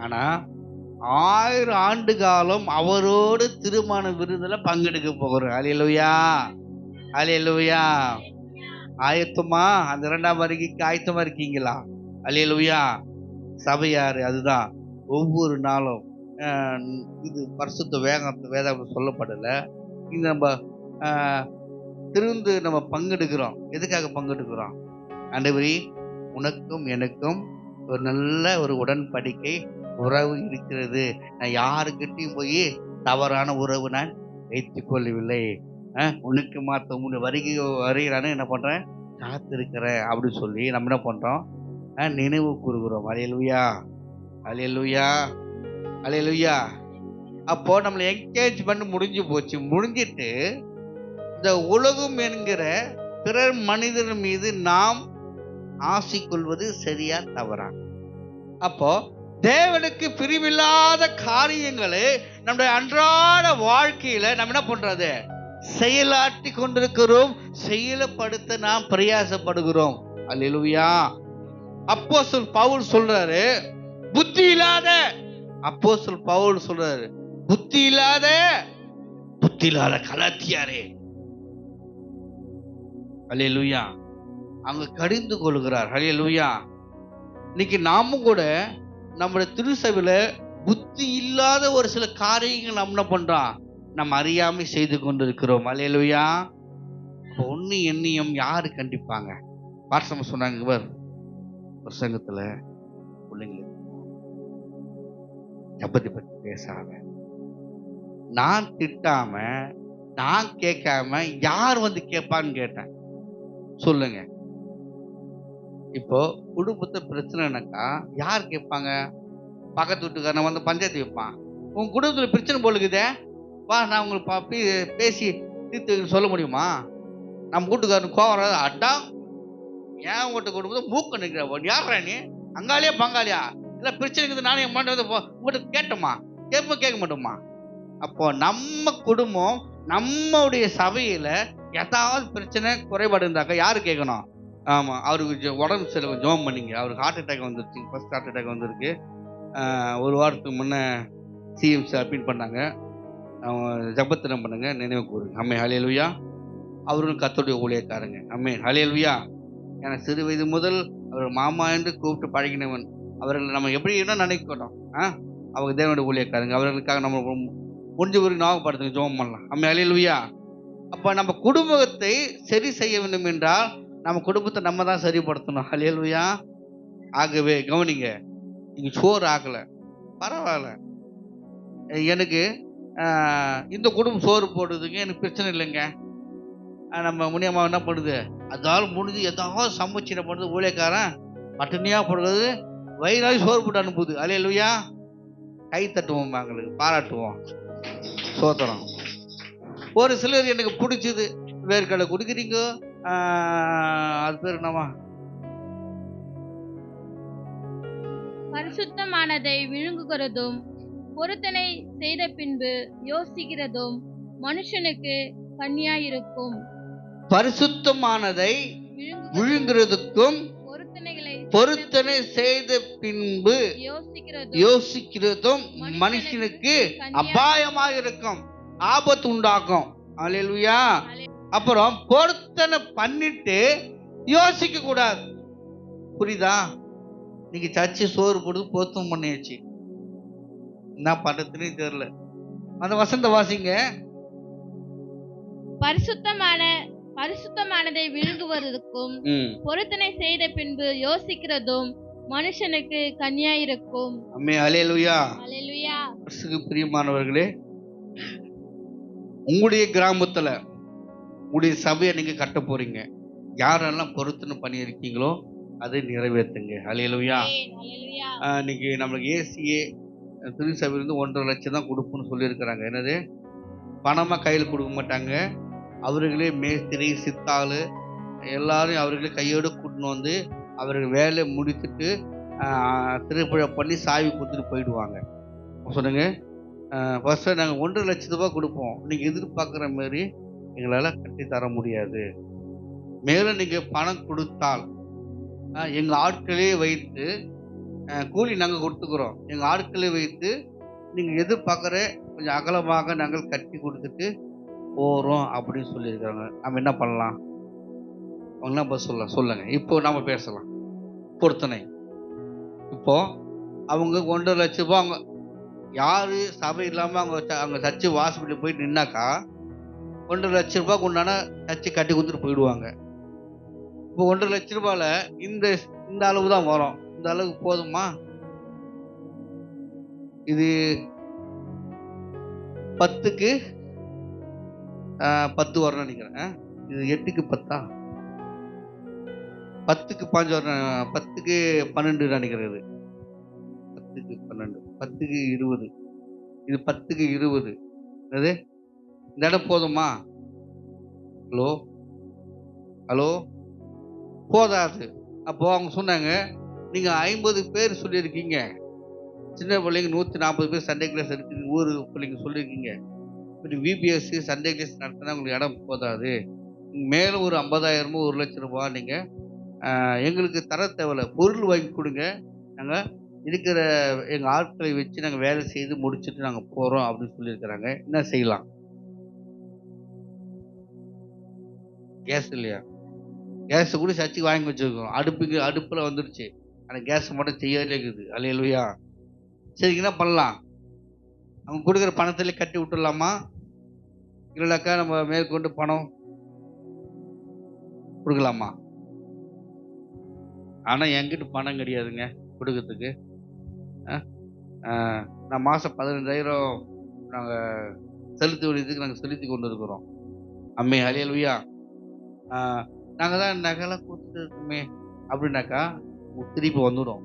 ஆனா 1000 ஆண்டு காலம் அவரோடு திருமண விருந்துல பங்கெடுக்க போகிறோம். அல்லேலூயா. அல்லேலூயா. ஆயத்தமா? அந்த 2ஆம் வருகைக்கு ஆயத்தமா இருக்கீங்களா? அல்லேலூயா. சபையாரு அதுதான் ஒவ்வொரு நாளும் இது பரிசுத்த வேதம் சொல்லப்படல. இது நம்ம திருந்து நம்ம பங்கெடுக்கிறோம். எதுக்காக பங்கெடுக்கிறோம்? ஆண்டவரே, உனக்கும் எனக்கும் ஒரு நல்ல ஒரு உடன்படிக்கை உறவு இருக்கிறது. நான் யாருக்கிட்டையும் போய் தவறான உறவு நான் வைத்துக் கொள்ளவில்லை. உனக்கு மாத்த முன்ன வருகிறான்னு என்ன பண்றேன், காத்திருக்கிறேன் அப்படின்னு சொல்லி நம்ம என்ன பண்றோம், நினைவு கூறுகிறோம். அல்லேலூயா. அல்லேலூயா. அல்லேலூயா. அப்போ நம்மளை என்கேஜ்மெண்ட் முடிஞ்சு போச்சு. முடிஞ்சிட்டு இந்த உலகம் என்கிற பிறர் மனிதர் மீது நாம் ஆசை கொள்வது சரியா தவறா? அப்போ தேவனுக்கு பிரிவில்லாத காரியங்களை நம்முடைய அன்றாட வாழ்க்கையில நம்ம என்ன பண்றது, செயலாற்றி கொண்டிருக்கிறோம். செயல்படுத்த நாம் பிரயாசப்படுகிறோம். அல்லேலூயா. அப்போஸ்தலன் பவுல் சொல்றாரு, புத்தி இல்லாத, அப்போஸ்தலன் பவுல் சொல்றாரு, புத்தி இல்லாத கலாத்தியாரே. அல்லேலூயா. அங்க கடிந்து கொள்கிறார். அல்லேலூயா. இன்னைக்கு நாமும் கூட நம்முடைய திருசபையில புத்தி இல்லாத ஒரு சில காரியங்கள் நம்ம என்ன பண்றோம், நம்ம அறியாமை செய்து கொண்டிருக்கிறோம். அல்லேலூயா. ஒன்னு எண்ணியம் யாரு கண்டிப்பாங்க? பாசம் சொன்னாங்க பிரசங்கத்துல, பிள்ளைங்களுக்கு ஜபத்தை பற்றி பேசாம, நான் திட்டாம, நான் கேட்காம யார் கேட்பான்னு கேட்டேன். சொல்லுங்க. இப்போ குடும்பத்தை பிரச்சனைனாக்கா யார் கேட்பாங்க? பக்கத்து வீட்டுக்காரன் பஞ்சாயத்து வைப்பான். உன் குடும்பத்துல பிரச்சனை போலுக்குதே, வா நான் உங்களுக்கு பேசி தீர்த்து சொல்ல முடியுமா? நம்ம வீட்டுக்காரன் கோவம் வராது, அட்டா ஏன் வீட்டு குடும்பத்தை மூக்க நிற்கிற யாரா நீ, அங்காளியா பங்காளியா, இல்ல பிரச்சனைக்கு நானே உங்கள்கிட்ட கேட்டோமா? கேட்க மாட்டோமா? அப்போ நம்ம குடும்பம், நம்முடைய சபையில ஏதாவது பிரச்சனை குறைபாடு இருந்தாக்கா யாரு கேட்கணும்? ஆமா, அவருக்கு உடம்பு சரி ஜோம் பண்ணிங்க. அவருக்கு ஹார்ட் அட்டாக் வந்துருச்சு, ஃபர்ஸ்ட் ஹார்ட் அட்டாக் வந்திருக்கு. ஒரு வாரத்துக்கு முன்ன சிஎம்சி அப்பீல் பண்ணாங்க. ஜபத்தினம் பண்ணுங்க, நினைவு கூறுங்க. அம்மே ஹல்லேலூயா. அவரும் கர்த்தருடைய ஊழியக்காரங்க. அம்மே ஹல்லேலூயா. ஏன்னா சிறு வயது முதல் அவர் மாமா என்று கூப்பிட்டு பழகினவன். அவர்களை நம்ம எப்படி என்ன நினைக்கணும்? அவங்க தேவனுடைய ஊழியக்காரங்க. அவர்களுக்காக நம்ம முடிஞ்ச ஒரு ஞாபகப்படுத்துங்க, ஜெபம் பண்ணலாம். அம்மே ஹல்லேலூயா. அப்ப நம்ம குடும்பத்தை சரி செய்ய வேண்டும் என்றால் நம்ம குடும்பத்தை நம்ம தான் சரிப்படுத்தணும். ஹல்லேலூயா. ஆகவே கவனிங்க, நீங்க சோறு ஆகல பரவாயில்ல, எனக்கு இந்த குடும்பம் சோறு போடுறதுங்க எனக்கு பிரச்சனை இல்லைங்க. நம்ம முனியம்மா என்ன பண்ணுது, அதால் முடிஞ்சு எதாவது சமைச்சு பண்ணுறது, ஊழியக்காரன் பட்டினியா போடுறது, வயிறாய் சோறு போட்டு அனுப்புது. ஹல்லேலூயா. கை தட்டுவோம், எங்களுக்கு பாராட்டுவோம், சோத்திரம். ஒரு சிலர் எனக்கு பிடிச்சது, வேர்க்கடலை குடிக்கிறீங்க, அது பேர் என்னவா, பரிசுத்தமானதை விழுங்குகிறதும் பொருத்தனை செய்த பின்பு யோசிக்கிறதும் மனுஷனுக்கு கண்ணியாயிருக்கும். பரிசுத்தமானதை விழுங்குறதுக்கும் பொருத்தனை செய்த பின்பு யோசிக்கிறதும் மனுஷனுக்கு அபாயமாக இருக்கும், ஆபத்து உண்டாக்கும். அல்லேலூயா. அப்புறம் பொருத்தனை பண்ணிட்டு யோசிக்க கூடாது. புரியுதா? நீங்க சர்ச்சை சோறு போட்டு பொருத்தம் பண்ணியாச்சு, என்ன பண்றதுன்னு தெரியல. அந்த வசந்த வாசிங்க. பரிசுத்தமானதை விழுங்குவதற்கும் பொருத்தனை செய்த பின்பு யோசிக்கிறதும் மனுஷனுக்கு கண்ணியாயிருக்கும். ஆமென். அல்லேலூயா. அல்லேலூயா. பிரியமானவர்களே, உங்களுடைய கிராமத்துல உங்களுடைய சபையை நீங்க கட்ட போறீங்க. யாரெல்லாம் பொருத்தனை பண்ணியிருக்கீங்களோ அதை நிறைவேற்றுங்க. அல்லேலூயா. இன்னைக்கு நம்மளுக்கு ஏசிஏ திருச்சபையிலிருந்து 1.5 லட்சம் தான் கொடுப்போம்னு சொல்லியிருக்கிறாங்க. என்னது, பணமாக கையில் கொடுக்க மாட்டாங்க. அவர்களே மேஸ்திரி, சித்தாள் எல்லாரும் அவர்களே கையோடு கூட்டின்னு வந்து அவர்கள் வேலையை முடித்துட்டு திருப்பழ பண்ணி சாவி கொடுத்துட்டு போயிடுவாங்க. சொன்னங்க, ஃபர்ஸ்ட்டு நாங்கள் 1.5 லட்ச ரூபா கொடுப்போம், நீங்கள் எதிர்பார்க்குற மாதிரி எங்களால் கட்டி தர முடியாது. மேலும் நீங்கள் பணம் கொடுத்தால் எங்கள் ஆட்களே வைத்து கூலி நாங்கள் கொடுத்துக்கிறோம், எங்கள் ஆட்களை வைத்து நீங்கள் எதிர்பார்க்குற கொஞ்சம் அகலமாக நாங்கள் கட்டி கொடுத்துட்டு போகிறோம் அப்படின்னு சொல்லியிருக்காங்க. நம்ம என்ன பண்ணலாம்? அவங்க என்ன சொல்லுங்க. இப்போ நம்ம பேசலாம். பொருத்தனை இப்போ அவங்க 1.5 லட்ச ரூபா, அவங்க யார் சபை இல்லாமல் அவங்க சர்ச்சை வாசப்படி போய் நின்னாக்கா 1.5 லட்ச ரூபாய்க்கு உண்டான சர்ச்சை கட்டி கொடுத்துட்டு போயிடுவாங்க. இப்போ 1.5 லட்ச ரூபாயில் இந்த அளவு தான் வரும். இந்த அளவுக்கு போதுமா? இது 10க்கு 10 வரணும் நினைக்கிறேன். இது 8க்கு 10ஆ? 10க்கு 5 வரணும். 10க்கு 12 நினைக்கிறது. 10க்கு 12, 10க்கு 20. இது 10க்கு 20. அது இந்த இடம் போதுமா? ஹலோ ஹலோ, போதாது. அப்போ அவங்க சொன்னாங்க, நீங்க 50 பேர் சொல்லியிருக்கீங்க, சின்ன பிள்ளைங்க 140 பேர் சண்டே கிளாஸ் இருக்கு, ஊர் பிள்ளைங்க சொல்லியிருக்கீங்க. இப்படி விபிஎஸ்சி சண்டே கிளாஸ் நடத்தினா உங்களுக்கு இடம் போதாது, மேலும் ஒரு 50,000 1 லட்ச ரூபா நீங்கள் எங்களுக்கு தர தேவையில்ல, பொருள் வாங்கி கொடுங்க, நாங்கள் இருக்கிற எங்கள் ஆட்களை வச்சு நாங்கள் வேலை செய்து முடிச்சுட்டு நாங்கள் போகிறோம் அப்படின்னு சொல்லியிருக்கிறாங்க. என்ன செய்யலாம்? கேஸ் இல்லையா? கேஸை கூட சர்ச்சுக்கு வாங்கி வச்சுருக்கோம். அடுப்பில் வந்துடுச்சு, ஆனால் கேஸ் மட்டும் செய்யவே இருக்குது. அல்லேலூயா. சரிங்க, என்ன பண்ணலாம்? அவங்க கொடுக்குற பணத்திலே கட்டி விட்டுடலாமா? இல்லைனாக்கா நம்ம மேற்கொண்டு பணம் கொடுக்கலாமா? ஆனால் என்கிட்ட பணம் கிடையாதுங்க கொடுக்கறதுக்கு. நான் மாதம் 15,000 நாங்கள் செலுத்தி விடுறதுக்கு நாங்கள் செலுத்தி கொண்டு இருக்கிறோம். அம்மே அல்லேலூயா. நாங்கள் தான் நகைலாம் கொடுத்துட்டு இருக்கோமே அப்படின்னாக்கா திருப்பி வந்துடும்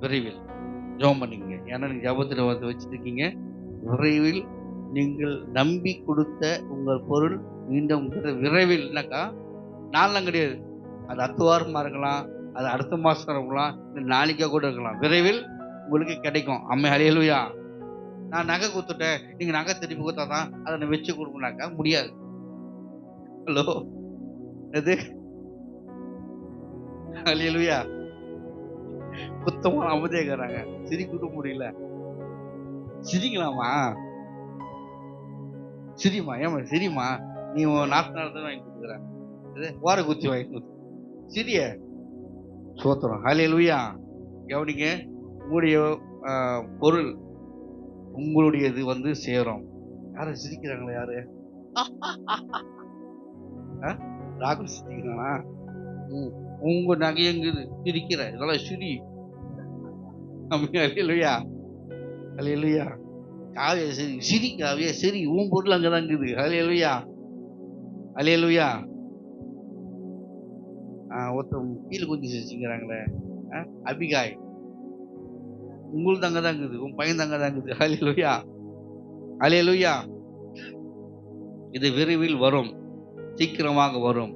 விரைவில். ஜெபம் பண்ணிக்கங்க. ஏன்னா நீங்கள் ஜெபத்தில் வந்து வச்சுருக்கீங்க. விரைவில் நீங்கள் நம்பி கொடுத்த உங்கள் பொருள் மீண்டும் விரைவில்னாக்கா நாளெலாம் கிடையாது. அது 10 வாரமாக இருக்கலாம், அது அடுத்த மாதம் இருக்கலாம், இல்லை நாளைக்கா கூட இருக்கலாம். விரைவில் உங்களுக்கு கிடைக்கும். அம்மே அல்லேலூயா. நான் நகை கொடுத்துட்டேன், நீங்கள் நகை திருப்பி கொடுத்தா தான் அதை நான் வச்சு கொடுக்கணுனாக்கா முடியாது. ஹலோ, எது? அல்லேலூயா. குத்தமாக அமைதியாகிறாங்க, சிரிக்க முடியல. சிரிக்கலாமா? சிரிமா, ஏமா சிரிமா, நீ நாட்டு தான் வாங்கி கொடுக்குற, ஓர குத்தி வாங்கி கொடுத்து சிரிய சோத்திரம். அல்லேலூயா. கவனிங்க, உங்களுடைய பொருள் உங்களுடையது வந்து சேரும். யாரும் சிரிக்கிறாங்களா? யாரு? ராகுல் சிரிக்கிறானா? உங்க நகையங்குது சிரிக்கிற, இதெல்லாம் சிரி. அல்லேலூயா. அல்லேலூயா. காவிய சரி, சிரி காவிய சரி, உன் பொருள் அங்கதான் இருக்குது. அல்லேலூயா. அல்லேலூயா. ஒருத்தர் கீழே கொஞ்சம் சிரிச்சுங்கிறாங்களே, அபிகாய், உங்களுக்கு அங்கே தான் இருக்குது, உன் பையன் அங்கே தான் இருக்குது. அல்லேலூயா. அல்லேலூயா. இது விரைவில் வரும், சீக்கிரமாக வரும்.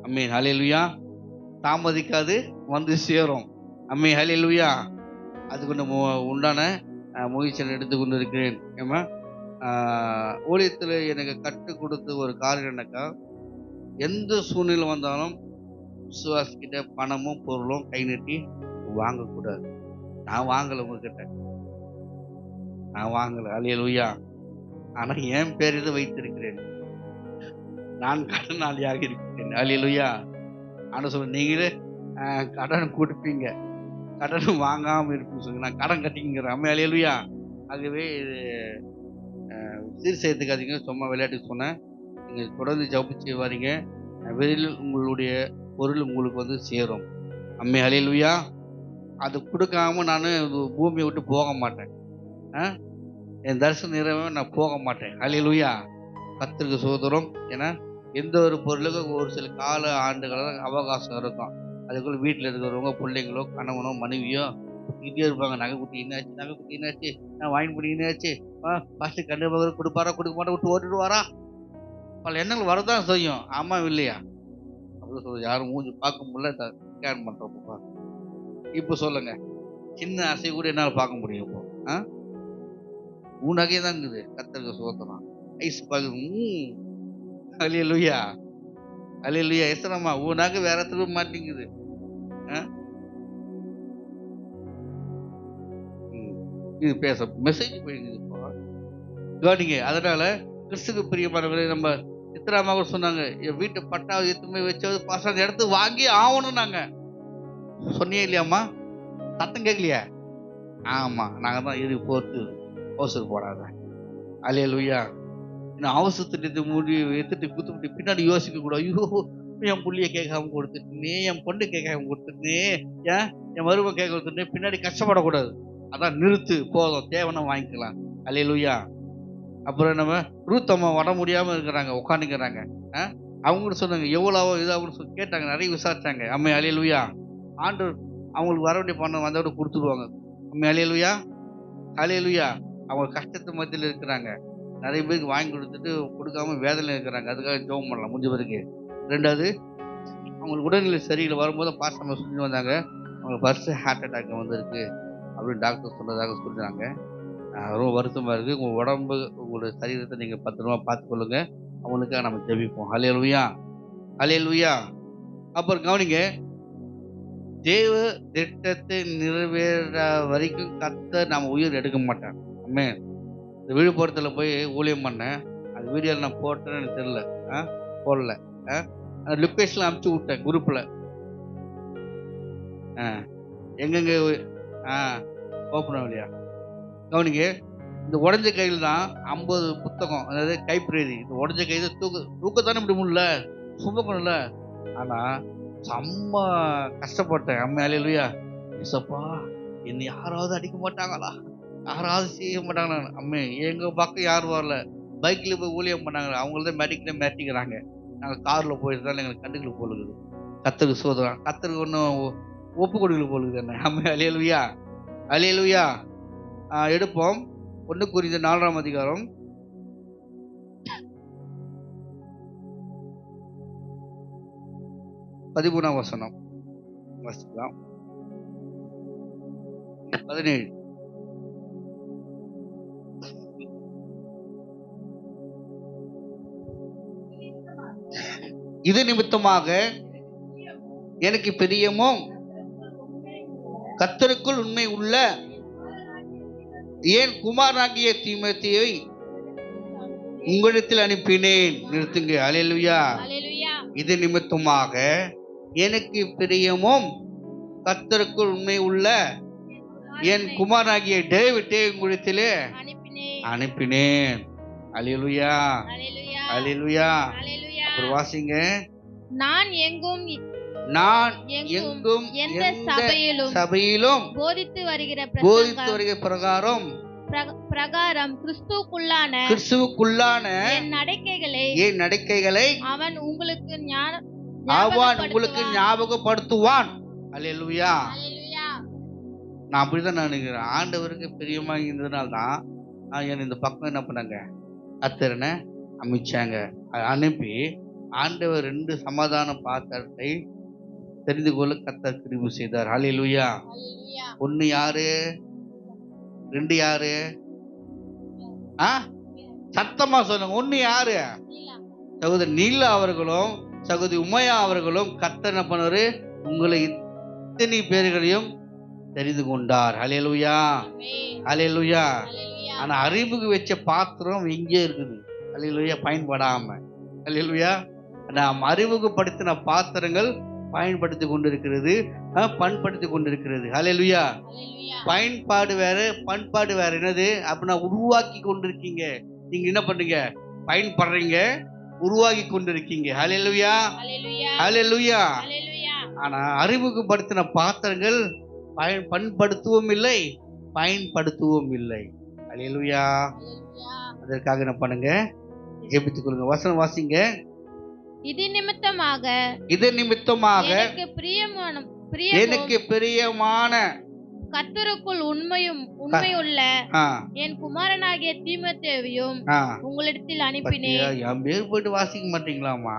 அம்மேன். அல்லேலூயா. தாமதிக்காது, வந்து சேரும். அம்மேன். அல்லேலூயா. அதுக்கு உண்டான முயற்சியை எடுத்து கொண்டு இருக்கிறேன். ஏமா ஊழியத்தில் எனக்கு கற்றுக் கொடுத்த ஒரு காரியம் என்னக்கா, எந்த சூழ்நிலை வந்தாலும் விசுவாசிக்கிட்ட பணமும் பொருளும் கை நீட்டி வாங்கக்கூடாது. நான் வாங்கலை, உங்ககிட்ட நான் வாங்கலை. அல்லேலூயா. ஆனால் என் பேரில் வைத்திருக்கிறேன், நான் கடனாளியாக இருக்கிறேன். அல்லேலூயா. ஆனால் சொல்ல நீங்களே கடன் கொடுப்பீங்க, கடன் வாங்காமல் இருக்குன்னு சொல்லி நான் கடன் கட்டிங்கிறேன். அல்லேலூயா. ஆகவே இது சீர் சேர்த்துக்காதீங்க. சும்மா விளையாட்டுக்கு சொன்னேன். நீங்கள் தொடர்ந்து ஜெபிச்சு வரீங்க, வெளியில் உங்களுடைய பொருள் உங்களுக்கு வந்து சேரும். அல்லேலூயா. அது கொடுக்காம நான் பூமியை விட்டு போக மாட்டேன். என் தரிசனம் நிறைவே நான் போக மாட்டேன். அல்லேலூயா. கர்த்தருக்கு ஸ்தோத்திரம். ஏன்னா எந்த ஒரு பொருளுக்கும் ஒரு சில கால ஆண்டுகள அவகாசம் இருக்கும். அதுக்குள்ள வீட்டில் இருக்கிறவங்க பிள்ளைங்களோ கணவனோ மனைவியோ குத்திக்கிட்டே இருப்பாங்க. நகை குட்டி என்னாச்சு, நகை குட்டி என்னாச்சு, வாங்கி குட்டி என்னாச்சு, ஃபஸ்ட்டு கண்டு பகர் கொடுப்பாரா கொடுக்க மாட்டா விட்டு ஓட்டிட்டு வாரா, பல எண்ணங்கள் வரதான் செய்யும். ஆமா இல்லையா? அப்படின்னு சொல்ல யாரும் மூஞ்சி பார்க்க முடியல, ஸ்கேன் பண்ணுறப்பா. இப்போ சொல்லுங்க, சின்ன அசை கூட என்னால் பார்க்க முடியும். இப்போ உன் நகையே தான் இருக்குது. கர்த்தருக்கு ஸ்தோத்திரம். ஐஸ் பார்க்குது. அல்லேலூயா. அல்லேலூயா. எத்தனம்மா உன் நகை வேற திரும்ப மாட்டேங்குது. இது பேச மெசேஜ் போயிருக்குது இப்போ கவனிங்க. அதனால கிறிஸ்துக்கு பிரியமானவர்களே, நம்ம சித்தராமாக சொன்னாங்க, என் வீட்டு பட்டாவது எத்துமே வச்சாவது பாசாத இடத்து வாங்கி ஆகணும். நாங்க சொன்னியே இல்லையாம்மா? சத்தம் கேட்கலையா? ஆமா, நாங்க தான் இது போட்டு அவசரம் போடாத. அல்லேலூயா. இன்னும் அவசரத்துட்டு மூடி எடுத்துட்டு குத்துட்டு பின்னாடி யோசிக்க கூடாது. ஐயோ, என் புள்ளிய கேட்காம கொடுத்துட்டே, என் பொண்ணு கேட்காம கொடுத்துட்டே, என் மரும கேட்க கொடுத்துட்டே, பின்னாடி கஷ்டப்படக்கூடாது. அதான் நிறுத்து, போதும், தேவைன்னா வாங்கிக்கலாம். அல்லேலூயா. அப்புறம் நம்ம ரூத்தம்மா வர முடியாம இருக்கிறாங்க, உட்காந்துக்கிறாங்க. அவங்க சொன்னாங்க எவ்வளவோ இதாகவும் சொல்லி கேட்டாங்க, நிறைய விசாரிச்சாங்க. அம்மே அல்லேலூயா. ஆண்டவர் அவங்களுக்கு வர வேண்டிய பணம் வந்தோட கொடுத்துருவாங்க. அம்மே அல்லேலூயா. அல்லேலூயா. அவங்க கஷ்டத்து மத்தியில் இருக்கிறாங்க, நிறைய பேருக்கு வாங்கி கொடுத்துட்டு கொடுக்காம வேதனை இருக்கிறாங்க. அதுக்காக ஜெபம் பண்ணலாம் முடிஞ்ச பிறகு. ரெண்டாவது, அவங்களுக்கு உடல்நிலை சரியில்லை வரும்போது பாஸ்டர் சொல்லிட்டு வந்தாங்க, அவங்களுக்கு ஃபர்ஸ்ட் ஹார்ட் அட்டாக் வந்திருக்கு அப்படின்னு டாக்டர் சொன்னதாக சொல்லிட்டாங்க. ரொம்ப வருத்தமாக இருக்குது. உங்கள் உடம்பு உங்களுடைய சரீரத்தை நீங்கள் பத்திரமா பார்த்துக்கொள்ளுங்க. அவங்களுக்காக நம்ம ஜெபிப்போம். அல்லேலூயா. அல்லேலூயா. அப்புறம் கவனிங்க, தேவ திட்டத்தை நிறைவேற வரைக்கும் கர்த்தர் நம்ம உயிர் எடுக்க மாட்டேன். அம்மே, இந்த விழுப்புரத்தில் போய் ஊழியம் பண்ணேன். அது வீடியோவில் நான் போட்டேன்னு எனக்கு தெரியல, போடல. லொக்கேஷனில் அனுப்பிச்சி விட்டேன் குரூப்பில். எங்கெங்கே ஓப்பன் ஆகலையா? கவனிங்க, இந்த உடஞ்ச கையில் தான் 50 புத்தகம், அதாவது கைப்ரேரி. இந்த உடஞ்ச கையில் தூக்கத்தானே இப்படி முடியல, சுமக்கணும்ல. ஆனால் செம்ம கஷ்டப்பட்டேன். அம்மே அல்லேலூயா. ஏசப்பா, என்னை யாராவது அடிக்க மாட்டாங்களா, யாராவது செய்ய மாட்டாங்களா? அம்மே, எங்கள் பக்கம் யாரும் வரல. பைக்கில் போய் ஊழியம் பண்ணாங்க, அவங்களதான் மெடிக்கில் மிரட்டிக்கிறாங்க. நாங்கள் காரில் போயிருந்தாலும் எங்களுக்கு கண்டுக்கல போலுக்குது. கர்த்தருக்கு சோதரம். கர்த்தருக்கு ஒன்றும் ஒப்பு கொடுக்கல போலுக்குது என்ன. அம்மே அல்லேலூயா. அல்லேலூயா. எடுப்போம். 1 கொரிந்தியர் 4ஆம் அதிகாரம் 13ஆம் வசனம் வாசிக்கலாம். 17. இது நிமித்தமாக எனக்கு பிரியமும் கர்த்தருக்குள் உண்மை உள்ள என் குமாரனாகிய தீமோத்தேயுவை உங்களிடத்தில் அனுப்பினேன். நிறுத்துங்க. அல்லேலூயா. இது நிமித்தமாக எனக்கு பிரியமும் கர்த்தருக்குள் உண்மை உள்ள என் குமாரனாகிய டேவிட்டை உங்களிடத்திலே அனுப்பினேன். அல்லேலூயா. அல்லேலூயா. அப்புறம் வாசிங்க. நான் எங்கும் எந்த சபையிலும் போதித்து வருகிற பிரகாரம் கிறிஸ்துவுக்குள்ளான என் நடக்கைகளை அவன் உங்களுக்கு ஞாபகப்படுத்துவான். அல்லேலூயா. நான் அப்படிதான் நினைக்கிறேன். ஆண்டவருக்கு பிரியமா இருந்ததுனால தான் என்ன இந்த பக்கம் என்ன பண்ணாங்க, கர்த்தரனை அமைச்சாங்க. அனுப்பி ஆண்டவர் 2 சமாதான பாத்திரத்தை தெரிந்து கொள்ள கர்த்தர் கிருபை செய்தார். ஹல்லேலூயா. ஒன்னு யாரு, ரெண்டு யாரு? சத்தமா சொல்லுங்க. ஒன்னு யாரு? சகோதரி நீலா அவர்களும் சகோதரி உமையா அவர்களும் கர்த்தர் என்ன பண்ணாரு? உங்களை இத்தனை பேர்களையும் தெரிந்து கொண்டார். ஹல்லேலூயா, ஹல்லேலூயா. ஆனா அறிவுக்கு வச்ச பாத்திரம் எங்கே இருக்குது? ஹல்லேலூயா, பயன்படாம. ஹல்லேலூயா. நாம் அறிமுகப்படுத்தின பாத்திரங்கள் பயன்படுத்தி கொண்டிருக்கிறது, பண்படுத்தி கொண்டிருக்கிறது. ஹல்லேலூயா. பயன்பாடு வேற, பண்பாடு வேற. என்னது அப்படின்னா உருவாக்கி கொண்டிருக்கீங்க. நீங்க என்ன பண்றீங்க? பயன்படுறீங்க, உருவாக்கி கொண்டிருக்கீங்க. ஹல்லேலூயா, ஹல்லேலூயா. ஆனா அறிமுகப்படுத்தின பாத்திரங்கள் பண்படுத்துவோம் இல்லை, பயன்படுத்துவோம் இல்லை. ஹல்லேலூயா. அதற்காக என்ன பண்ணுங்க? ஜெபித்துக் கொள்ளுங்க. வசனம் வாசிங்க. இது நிமித்தமாக எனக்கு பிரியமான கர்த்தருக்குள் உண்மையுள்ள என் குமாரனாகிய தீமோத்தேயுவையும் உங்களிடத்தில் அனுப்பினேன். என் பேர் போயிட்டு வாசிக்க மாட்டீங்களாமா?